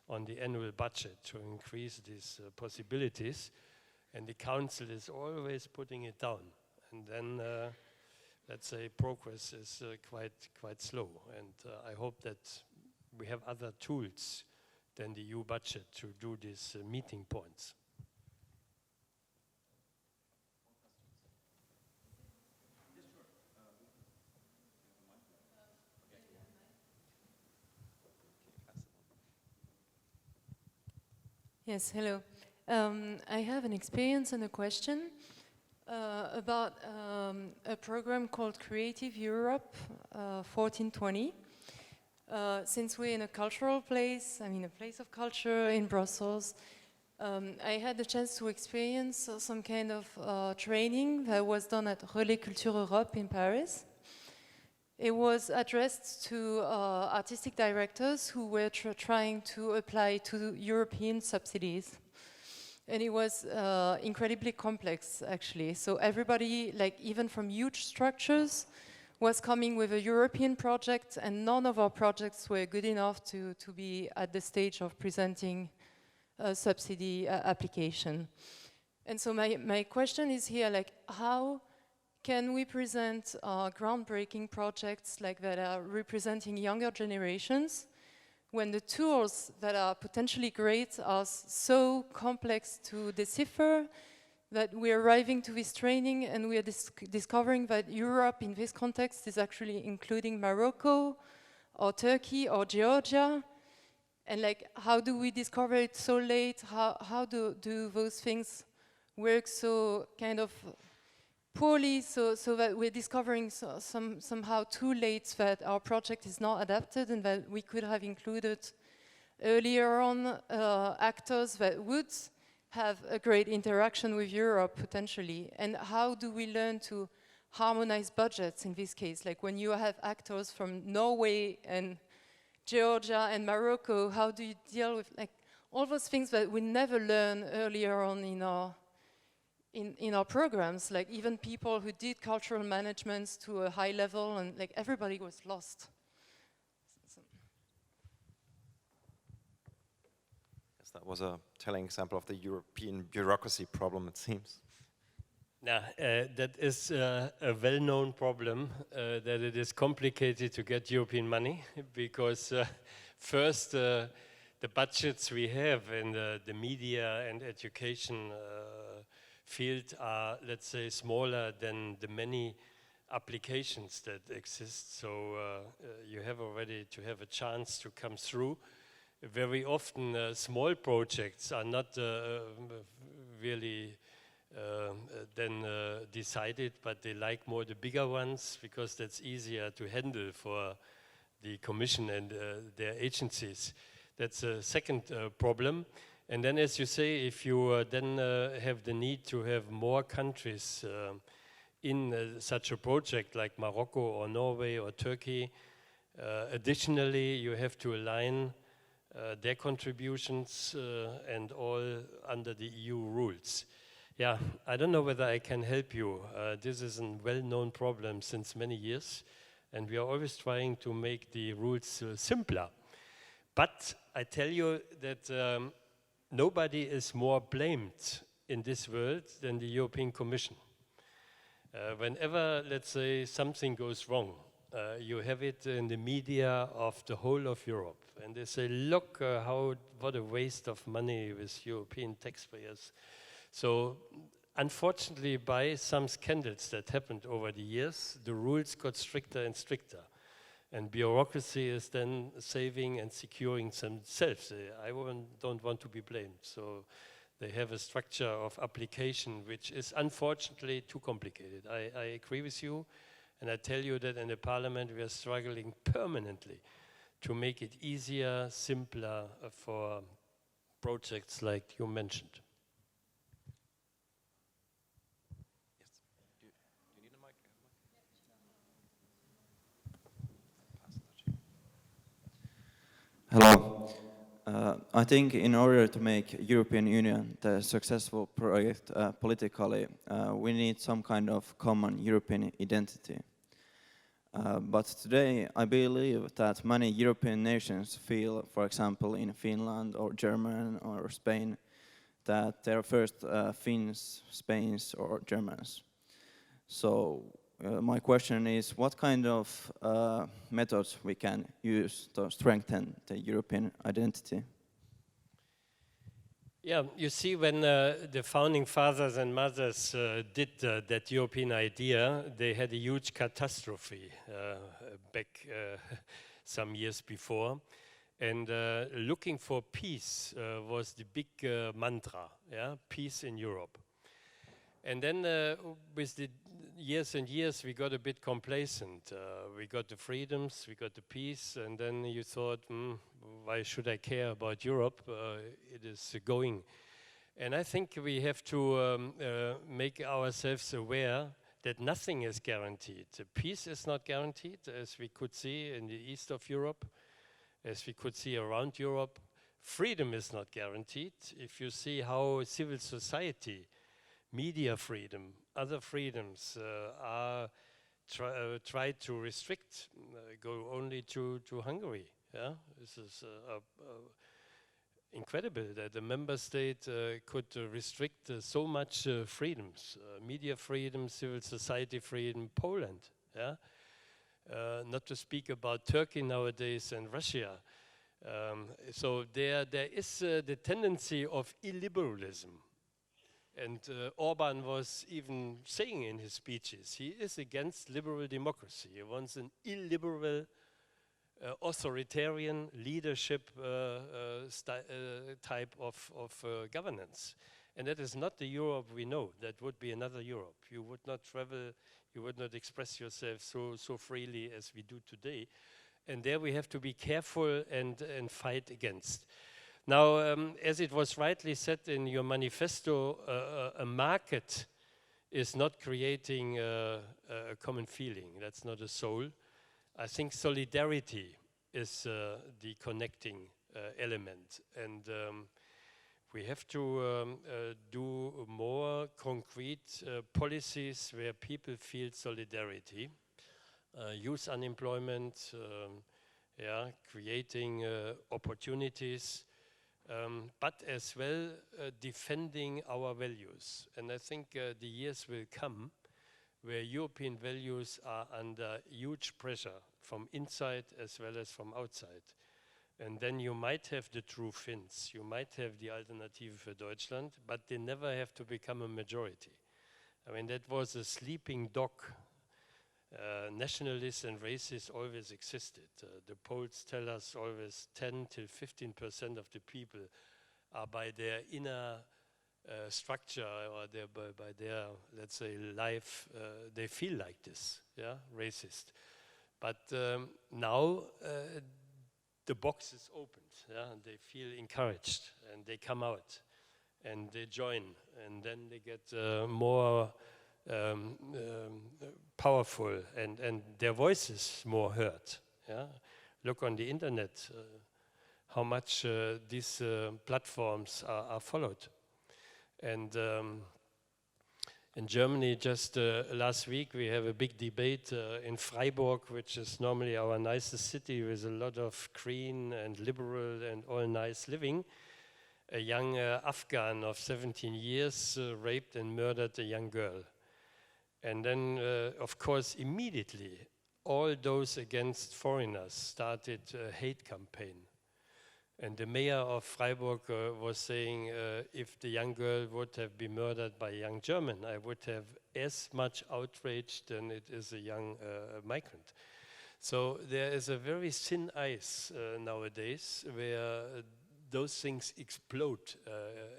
on the annual budget to increase these possibilities, and the council is always putting it down. And then, let's say, progress is quite slow. And I hope that we have other tools than the EU budget to do these meeting points. Yes, hello. I have an experience and a question about a program called Creative Europe 1420. Since we're in a cultural place, I mean a place of culture in Brussels, I had the chance to experience some kind of training that was done at Relais Culture Europe in Paris. It was addressed to artistic directors who were trying to apply to European subsidies. And it was incredibly complex, actually. So everybody, like even from huge structures, was coming with a European project, and none of our projects were good enough to be at the stage of presenting a subsidy application. And so my question is here, like, how can we present groundbreaking projects like that are representing younger generations when the tools that are potentially great are so complex to decipher that we're arriving to this training and we are discovering that Europe in this context is actually including Morocco or Turkey or Georgia? And like, how do we discover it so late? How do those things work so kind of poorly, so that we're discovering somehow too late that our project is not adapted and that we could have included earlier on actors that would have a great interaction with Europe potentially? And how do we learn to harmonize budgets in this case? Like when you have actors from Norway and Georgia and Morocco, how do you deal with like all those things that we never learn earlier on in our programs? Like even people who did cultural management to a high level, and like everybody was lost. Yes, that was a telling example of the European bureaucracy problem, it seems. Now, that is a well-known problem, that it is complicated to get European money, because first, the budgets we have in the media and education field are, let's say, smaller than the many applications that exist. So you have already to have a chance to come through. Very often, small projects are not really then decided, but they like more the bigger ones because that's easier to handle for the Commission and their agencies. That's a second problem. And then, as you say, if you then have the need to have more countries in such a project like Morocco or Norway or Turkey, additionally, you have to align their contributions and all under the EU rules. Yeah, I don't know whether I can help you. This is a well-known problem since many years, and we are always trying to make the rules simpler. But I tell you that nobody is more blamed in this world than the European Commission. Whenever, let's say, something goes wrong, you have it in the media of the whole of Europe, and they say, look, what a waste of money with European taxpayers. So, unfortunately, by some scandals that happened over the years, the rules got stricter and stricter. And bureaucracy is then saving and securing themselves. I don't want to be blamed. So they have a structure of application which is unfortunately too complicated. I agree with you, and I tell you that in the Parliament we are struggling permanently to make it easier, simpler for projects like you mentioned. Hello. I think in order to make European Union the successful project politically, we need some kind of common European identity. But today, I believe that many European nations feel, for example, in Finland or Germany or Spain, that they're first Finns, Spains or Germans. So my question is, what kind of methods we can use to strengthen the European identity? Yeah, you see, when the founding fathers and mothers did that European idea, they had a huge catastrophe back some years before. And looking for peace was the big mantra, yeah, peace in Europe. And then with the years and years, we got a bit complacent. We got the freedoms, we got the peace, and then you thought, why should I care about Europe? It is going. And I think we have to make ourselves aware that nothing is guaranteed. Peace is not guaranteed, as we could see in the east of Europe, as we could see around Europe. Freedom is not guaranteed. If you see how civil society, media freedom, other freedoms are tried to restrict, go only to Hungary. Yeah, this is incredible that a member state could restrict so much freedoms, media freedom, civil society freedom, Poland. Yeah, not to speak about Turkey nowadays and Russia. So there is the tendency of illiberalism. And Orban was even saying in his speeches, he is against liberal democracy. He wants an illiberal, authoritarian leadership type of governance. And that is not the Europe we know. That would be another Europe. You would not travel, you would not express yourself so freely as we do today. And there we have to be careful and fight against. Now, as it was rightly said in your manifesto, a market is not creating a common feeling. That's not a soul. I think solidarity is the connecting element. And we have to do more concrete policies where people feel solidarity. Youth unemployment, yeah, creating opportunities, but as well defending our values. And I think the years will come where European values are under huge pressure from inside as well as from outside. And then you might have the true Finns, you might have the Alternative für Deutschland, but they never have to become a majority. I mean, that was a sleeping dog. Nationalists and racists always existed. The polls tell us always 10 till 15% of the people are by their inner structure or by their, let's say, life, they feel like this, yeah, racist. But now the box is opened, yeah, and they feel encouraged and they come out and they join and then they get more powerful and their voices more heard. Yeah? Look on the internet, how much these platforms are followed. And in Germany, just last week, we have a big debate in Freiburg, which is normally our nicest city with a lot of green and liberal and all nice living. A young Afghan of 17 years raped and murdered a young girl. And then, of course, immediately, all those against foreigners started a hate campaign. And the mayor of Freiburg was saying, if the young girl would have been murdered by a young German, I would have as much outrage than it is a young migrant. So there is a very thin ice nowadays where those things explode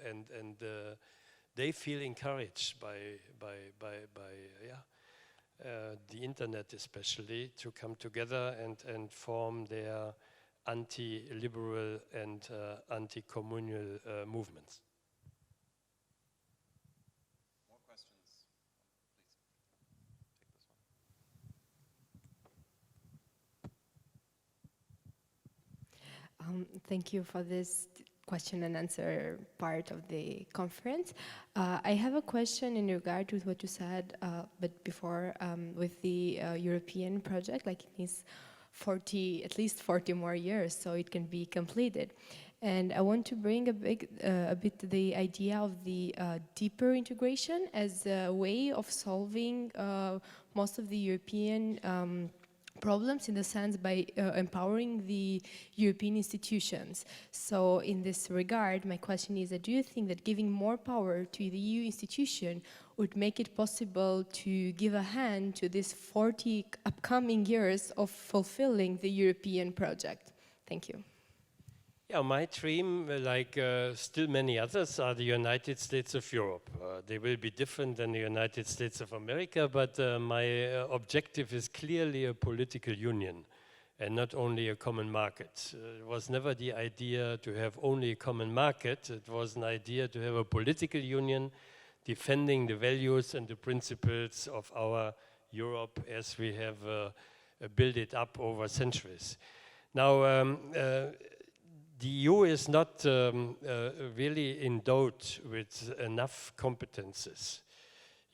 and they feel encouraged by the internet especially to come together and form their anti-liberal and anti-communal movements. More questions? Please take this one. Thank you for this question and answer part of the conference. I have a question in regard to what you said, but before with the European project, like it needs at least 40 more years so it can be completed. And I want to bring a bit the idea of the deeper integration as a way of solving most of the European problems in the sense by empowering the European institutions. So in this regard, my question is that do you think that giving more power to the EU institution would make it possible to give a hand to these 40 upcoming years of fulfilling the European project? Thank you. Yeah, my dream, like still many others, are the United States of Europe. They will be different than the United States of America, but my objective is clearly a political union and not only a common market. It was never the idea to have only a common market. It was an idea to have a political union defending the values and the principles of our Europe as we have built it up over centuries. Now, the EU is not really endowed with enough competences.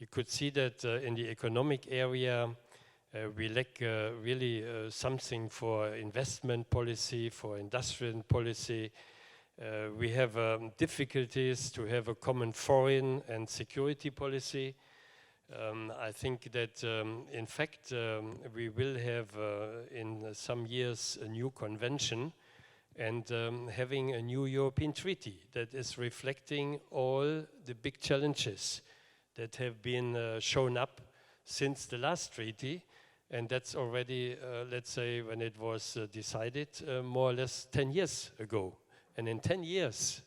You could see that in the economic area, we lack really something for investment policy, for industrial policy. We have difficulties to have a common foreign and security policy. I think that, in fact, we will have in some years a new convention and having a new European treaty that is reflecting all the big challenges that have been shown up since the last treaty. And that's already, let's say, when it was decided, more or less 10 years ago. And in 10 years,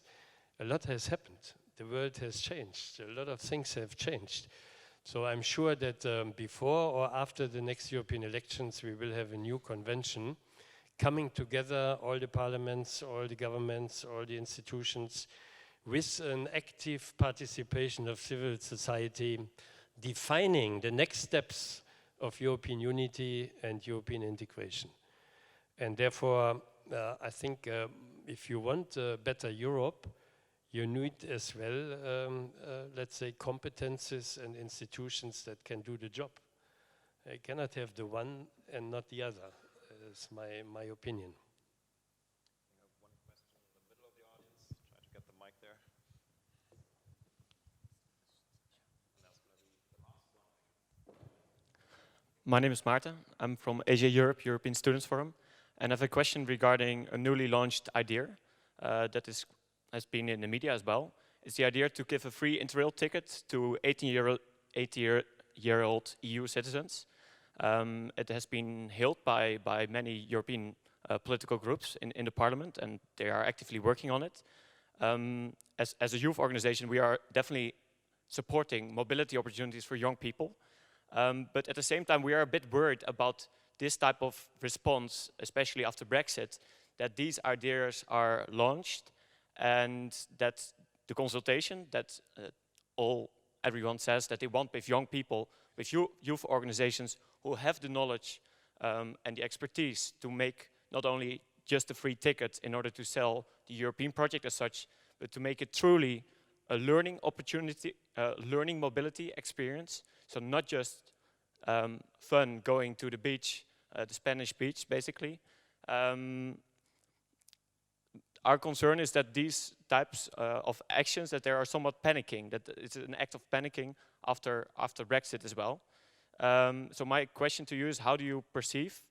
a lot has happened. The world has changed. A lot of things have changed. So I'm sure that before or after the next European elections, we will have a new convention coming together, all the parliaments, all the governments, all the institutions, with an active participation of civil society, defining the next steps of European unity and European integration. And therefore, I think if you want a better Europe, you need as well, let's say, competences and institutions that can do the job. I cannot have the one and not the other. Is my opinion. We have one question in the middle of the audience. Try to get the mic there. My name is Maarten. I'm from Asia Europe, European Students Forum, and I have a question regarding a newly launched idea that has been in the media as well. It's the idea to give a free interrail ticket to 18-year-old EU citizens. It has been hailed by many European political groups in the parliament, and they are actively working on it. As a youth organization, we are definitely supporting mobility opportunities for young people. But at the same time, we are a bit worried about this type of response, especially after Brexit, that these ideas are launched and that the consultation that everyone says that they want with young people, with youth organizations who have the knowledge and the expertise to make not only just a free ticket in order to sell the European project as such, but to make it truly a learning opportunity, learning mobility experience. So not just fun going to the beach, the Spanish beach, basically. Our concern is that these types of actions, that they are somewhat panicking, that it's an act of panicking after Brexit as well. So my question to you is, how do you perceive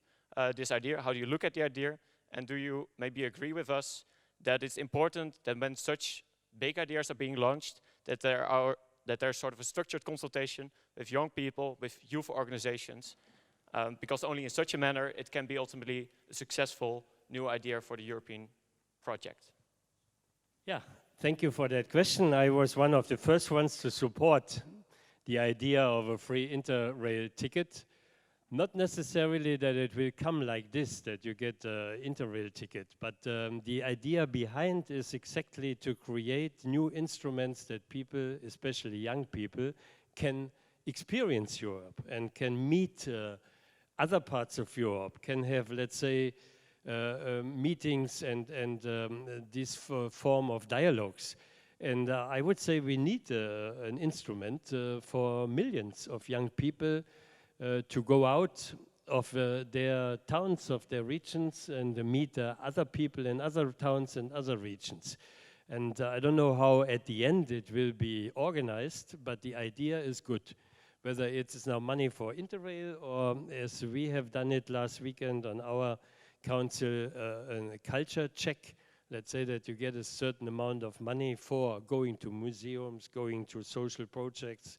this idea? How do you look at the idea? And do you maybe agree with us that it's important that when such big ideas are being launched, that there's sort of a structured consultation with young people, with youth organizations, because only in such a manner it can be ultimately a successful new idea for the European project? Yeah, thank you for that question. I was one of the first ones to support the idea of a free interrail ticket. Not necessarily that it will come like this, that you get an interrail ticket, but the idea behind is exactly to create new instruments that people, especially young people, can experience Europe and can meet other parts of Europe, can have, let's say, meetings and this form of dialogues. And I would say we need an instrument for millions of young people to go out of their towns, of their regions, and meet other people in other towns and other regions. And I don't know how at the end it will be organized, but the idea is good. Whether it's now money for Interrail or, as we have done it last weekend on our council, a culture check. Let's say that you get a certain amount of money for going to museums, going to social projects,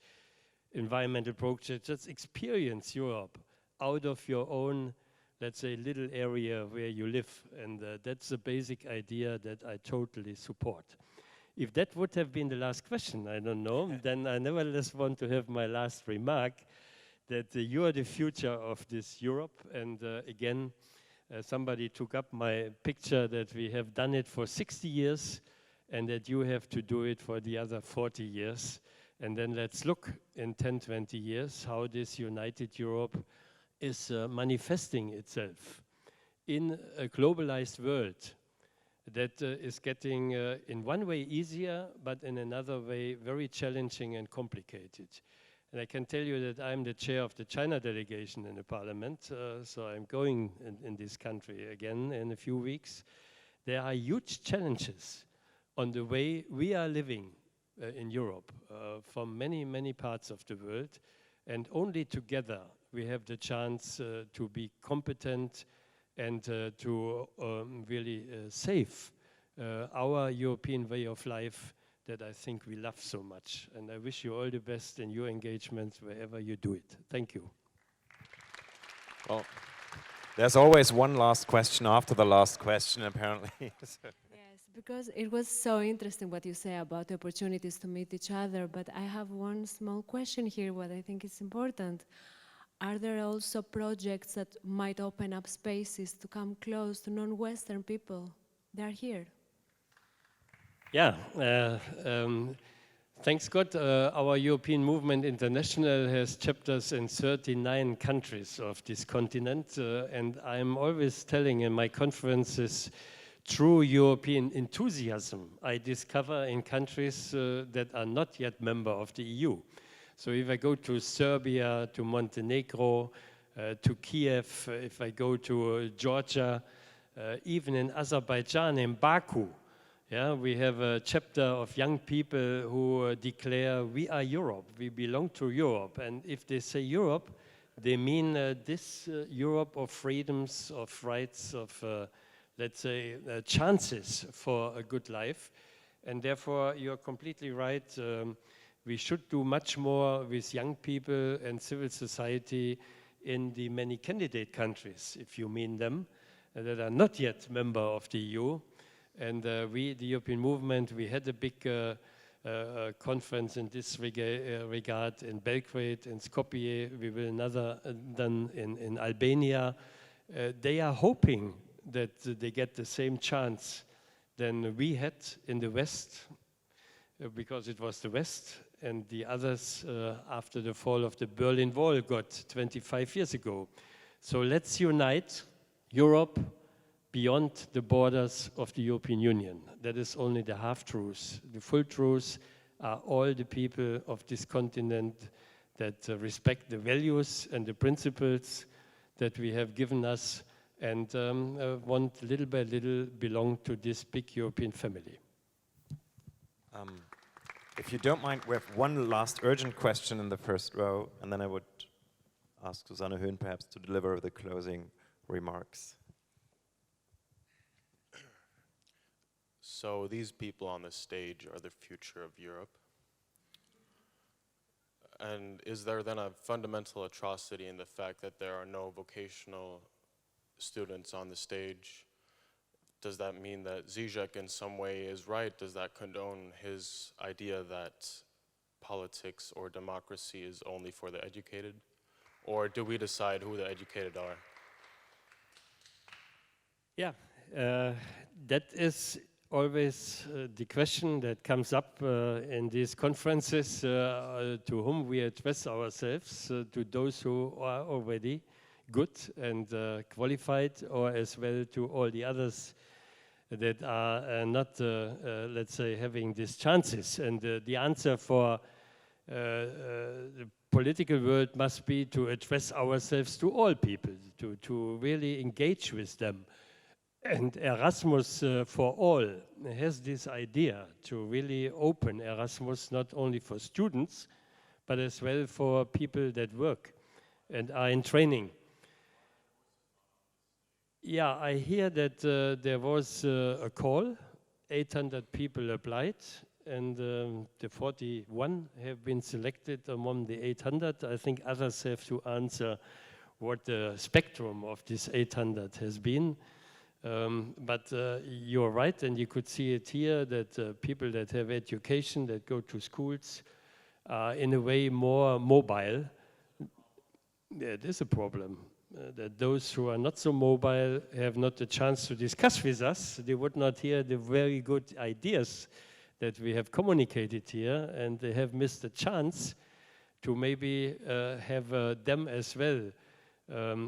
environmental projects. Just experience Europe out of your own let's say, little area where you live. And that's the basic idea that I totally support. If that would have been the last question, I don't know, then I nevertheless want to have my last remark that you are the future of this Europe. And again, somebody took up my picture that we have done it for 60 years and that you have to do it for the other 40 years. And then let's look in 10, 20 years how this united Europe is manifesting itself in a globalized world that is getting in one way easier, but in another way very challenging and complicated. And I can tell you that I'm the chair of the China delegation in the parliament, so I'm going in this country again in a few weeks. There are huge challenges on the way we are living in Europe from many, many parts of the world, and only together we have the chance to be competent and to really save our European way of life that I think we love so much. And I wish you all the best in your engagements wherever you do it. Thank you. Well, there's always one last question after the last question, apparently. Yes, because it was so interesting what you say about the opportunities to meet each other, but I have one small question here, what I think is important. Are there also projects that might open up spaces to come close to non-Western people? They're here. Yeah, thanks God, our European Movement International has chapters in 39 countries of this continent, and I'm always telling in my conferences, true European enthusiasm I discover in countries that are not yet member of the EU. So if I go to Serbia, to Montenegro, to Kiev, if I go to Georgia, even in Azerbaijan, in Baku, yeah, we have a chapter of young people who declare we are Europe, we belong to Europe. And if they say Europe, they mean this Europe of freedoms, of rights, of, let's say, chances for a good life. And therefore, you're completely right. We should do much more with young people and civil society in the many candidate countries, if you mean them, that are not yet member of the EU. And we, the European movement, we had a big conference in this regard in Belgrade, in Skopje. We will another done in Albania. They are hoping that they get the same chance than we had in the West, because it was the West, and the others after the fall of the Berlin Wall got 25 years ago. So let's unite Europe beyond the borders of the European Union. That is only the half-truth. The full truth are all the people of this continent that respect the values and the principles that we have given us and want little by little belong to this big European family. If you don't mind, we have one last urgent question in the first row, and then I would ask Susanne Höhn perhaps to deliver the closing remarks. So these people on the stage are the future of Europe. And is there then a fundamental atrocity in the fact that there are no vocational students on the stage? Does that mean that Zizek in some way is right? Does that condone his idea that politics or democracy is only for the educated? Or do we decide who the educated are? Yeah, that is always the question that comes up in these conferences, to whom we address ourselves, to those who are already good and qualified, or as well to all the others that are not, let's say, having these chances. And the answer for the political world must be to address ourselves to all people, to really engage with them. And Erasmus for All has this idea to really open Erasmus not only for students, but as well for people that work and are in training. Yeah, I hear that there was a call, 800 people applied, and the 41 have been selected among the 800. I think others have to answer what the spectrum of this 800 has been. But you're right, and you could see it here, that people that have education, that go to schools, are in a way more mobile. Yeah, it is a problem. That those who are not so mobile have not the chance to discuss with us. They would not hear the very good ideas that we have communicated here, and they have missed the chance to maybe have them as well,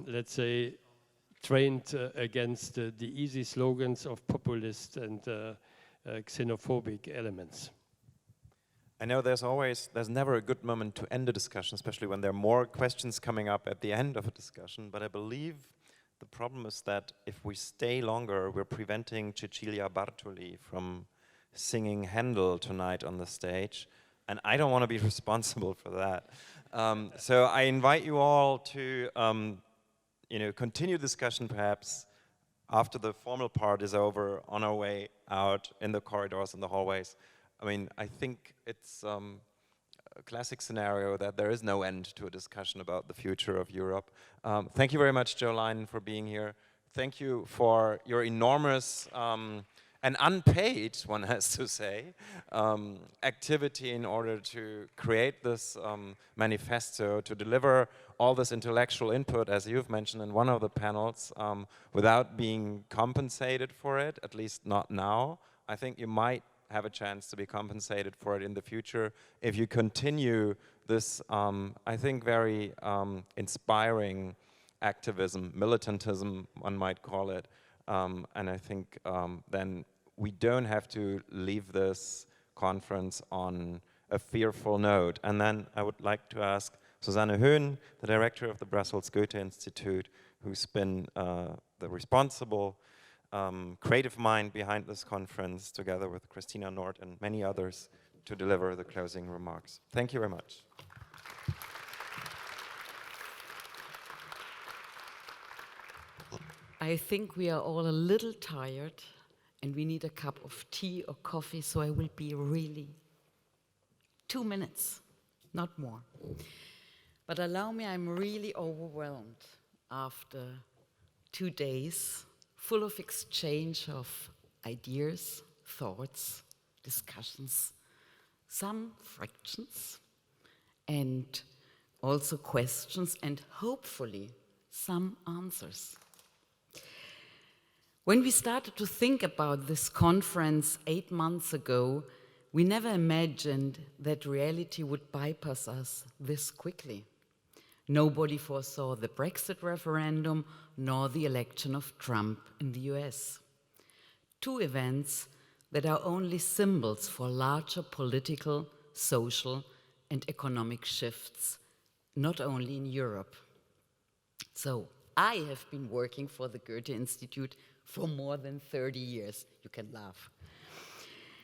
let's say, trained against the easy slogans of populist and xenophobic elements. I know there's never a good moment to end a discussion, especially when there are more questions coming up at the end of a discussion, but I believe the problem is that if we stay longer, we're preventing Cecilia Bartoli from singing Handel tonight on the stage, and I don't want to be responsible for that. So I invite you all to continue discussion perhaps after the formal part is over, on our way out in the corridors and the hallways. I mean, I think it's a classic scenario that there is no end to a discussion about the future of Europe. Thank you very much, Jo Leinen, for being here. Thank you for your enormous and unpaid, one has to say, activity in order to create this manifesto, to deliver all this intellectual input, as you've mentioned in one of the panels, without being compensated for it, at least not now. I think you might have a chance to be compensated for it in the future if you continue this, I think, very inspiring activism, militantism, one might call it. And I think then we don't have to leave this conference on a fearful note. And then I would like to ask Susanne Höhn, the director of the Brussels Goethe-Institut, who's been the responsible creative mind behind this conference, together with Christina Nord and many others, to deliver the closing remarks. Thank you very much. I think we are all a little tired and we need a cup of tea or coffee, so I will be really 2 minutes, not more. But allow me, I'm really overwhelmed after 2 days full of exchange of ideas, thoughts, discussions, some frictions, and also questions, and hopefully some answers. When we started to think about this conference 8 months ago, we never imagined that reality would bypass us this quickly. Nobody foresaw the Brexit referendum nor the election of Trump in the US. 2 events that are only symbols for larger political, social, and economic shifts, not only in Europe. So I have been working for the Goethe-Institut for more than 30 years. You can laugh.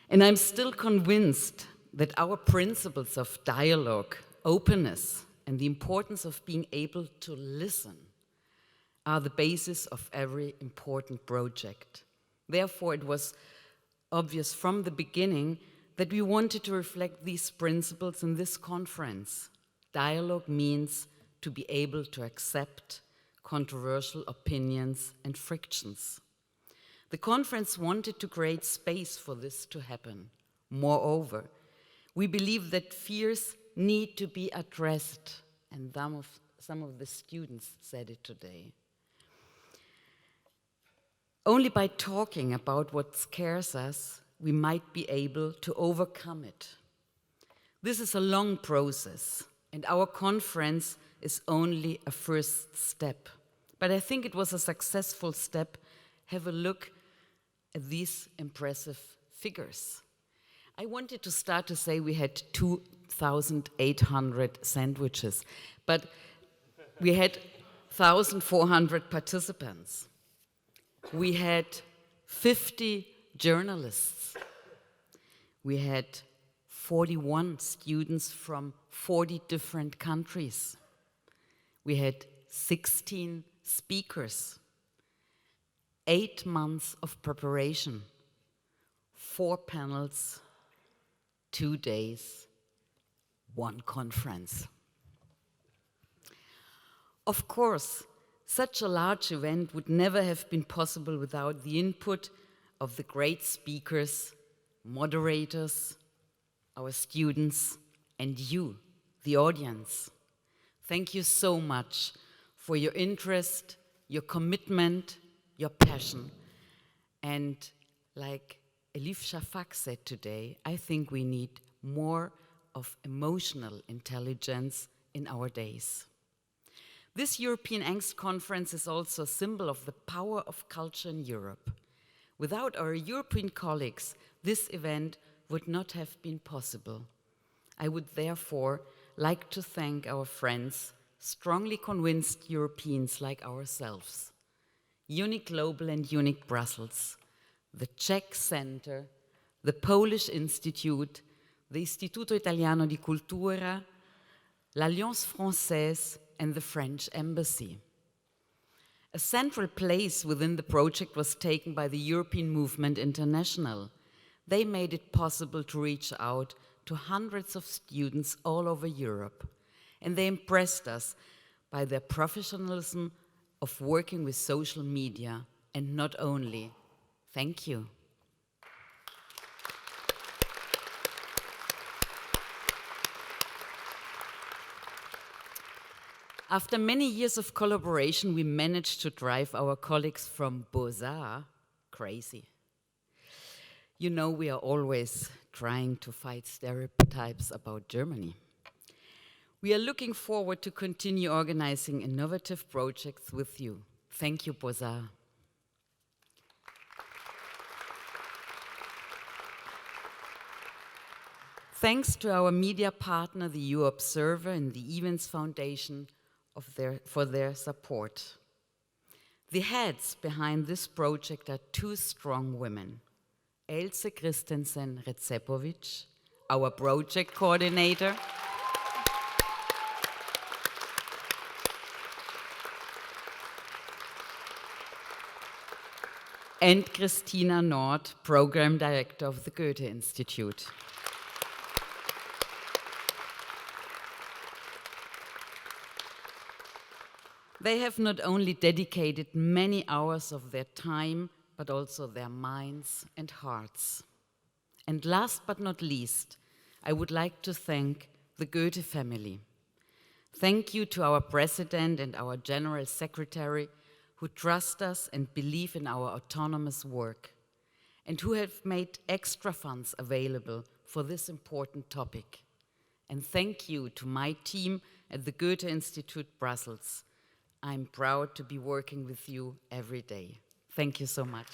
And I'm still convinced that our principles of dialogue, openness, and the importance of being able to listen are the basis of every important project. Therefore, it was obvious from the beginning that we wanted to reflect these principles in this conference. Dialogue means to be able to accept controversial opinions and frictions. The conference wanted to create space for this to happen. Moreover, we believe that fears need to be addressed, and some of the students said it today. Only by talking about what scares us, we might be able to overcome it. This is a long process, and our conference is only a first step. But I think it was a successful step. Have a look at these impressive figures. I wanted to start to say we had 2,800 sandwiches, but we had 1,400 participants. We had 50 journalists. We had 41 students from 40 different countries. We had 16 speakers, 8 months of preparation, 4 panels, 2 days, 1 conference. Of course, such a large event would never have been possible without the input of the great speakers, moderators, our students, and you, the audience. Thank you so much for your interest, your commitment, your passion. And like Elif Shafak said today, I think we need more of emotional intelligence in our days. This European Angst Conference is also a symbol of the power of culture in Europe. Without our European colleagues, this event would not have been possible. I would therefore like to thank our friends, strongly convinced Europeans like ourselves, Unique Global and Unique Brussels, the Czech Center, the Polish Institute, the Istituto Italiano di Cultura, l'Alliance Française, and the French Embassy. A central place within the project was taken by the European Movement International. They made it possible to reach out to hundreds of students all over Europe, and they impressed us by their professionalism of working with social media, and not only. Thank you. After many years of collaboration, we managed to drive our colleagues from BOZAR crazy. You know, we are always trying to fight stereotypes about Germany. We are looking forward to continue organizing innovative projects with you. Thank you, BOZAR. Thanks to our media partner, the EU Observer and the Events Foundation, for their support. The heads behind this project are two strong women, Else Christensen Recepovic, our project coordinator, and Christina Nord, program director of the Goethe-Institut. They have not only dedicated many hours of their time, but also their minds and hearts. And last but not least, I would like to thank the Goethe family. Thank you to our president and our general secretary who trust us and believe in our autonomous work, and who have made extra funds available for this important topic. And thank you to my team at the Goethe-Institut Brussels. I'm proud to be working with you every day. Thank you so much.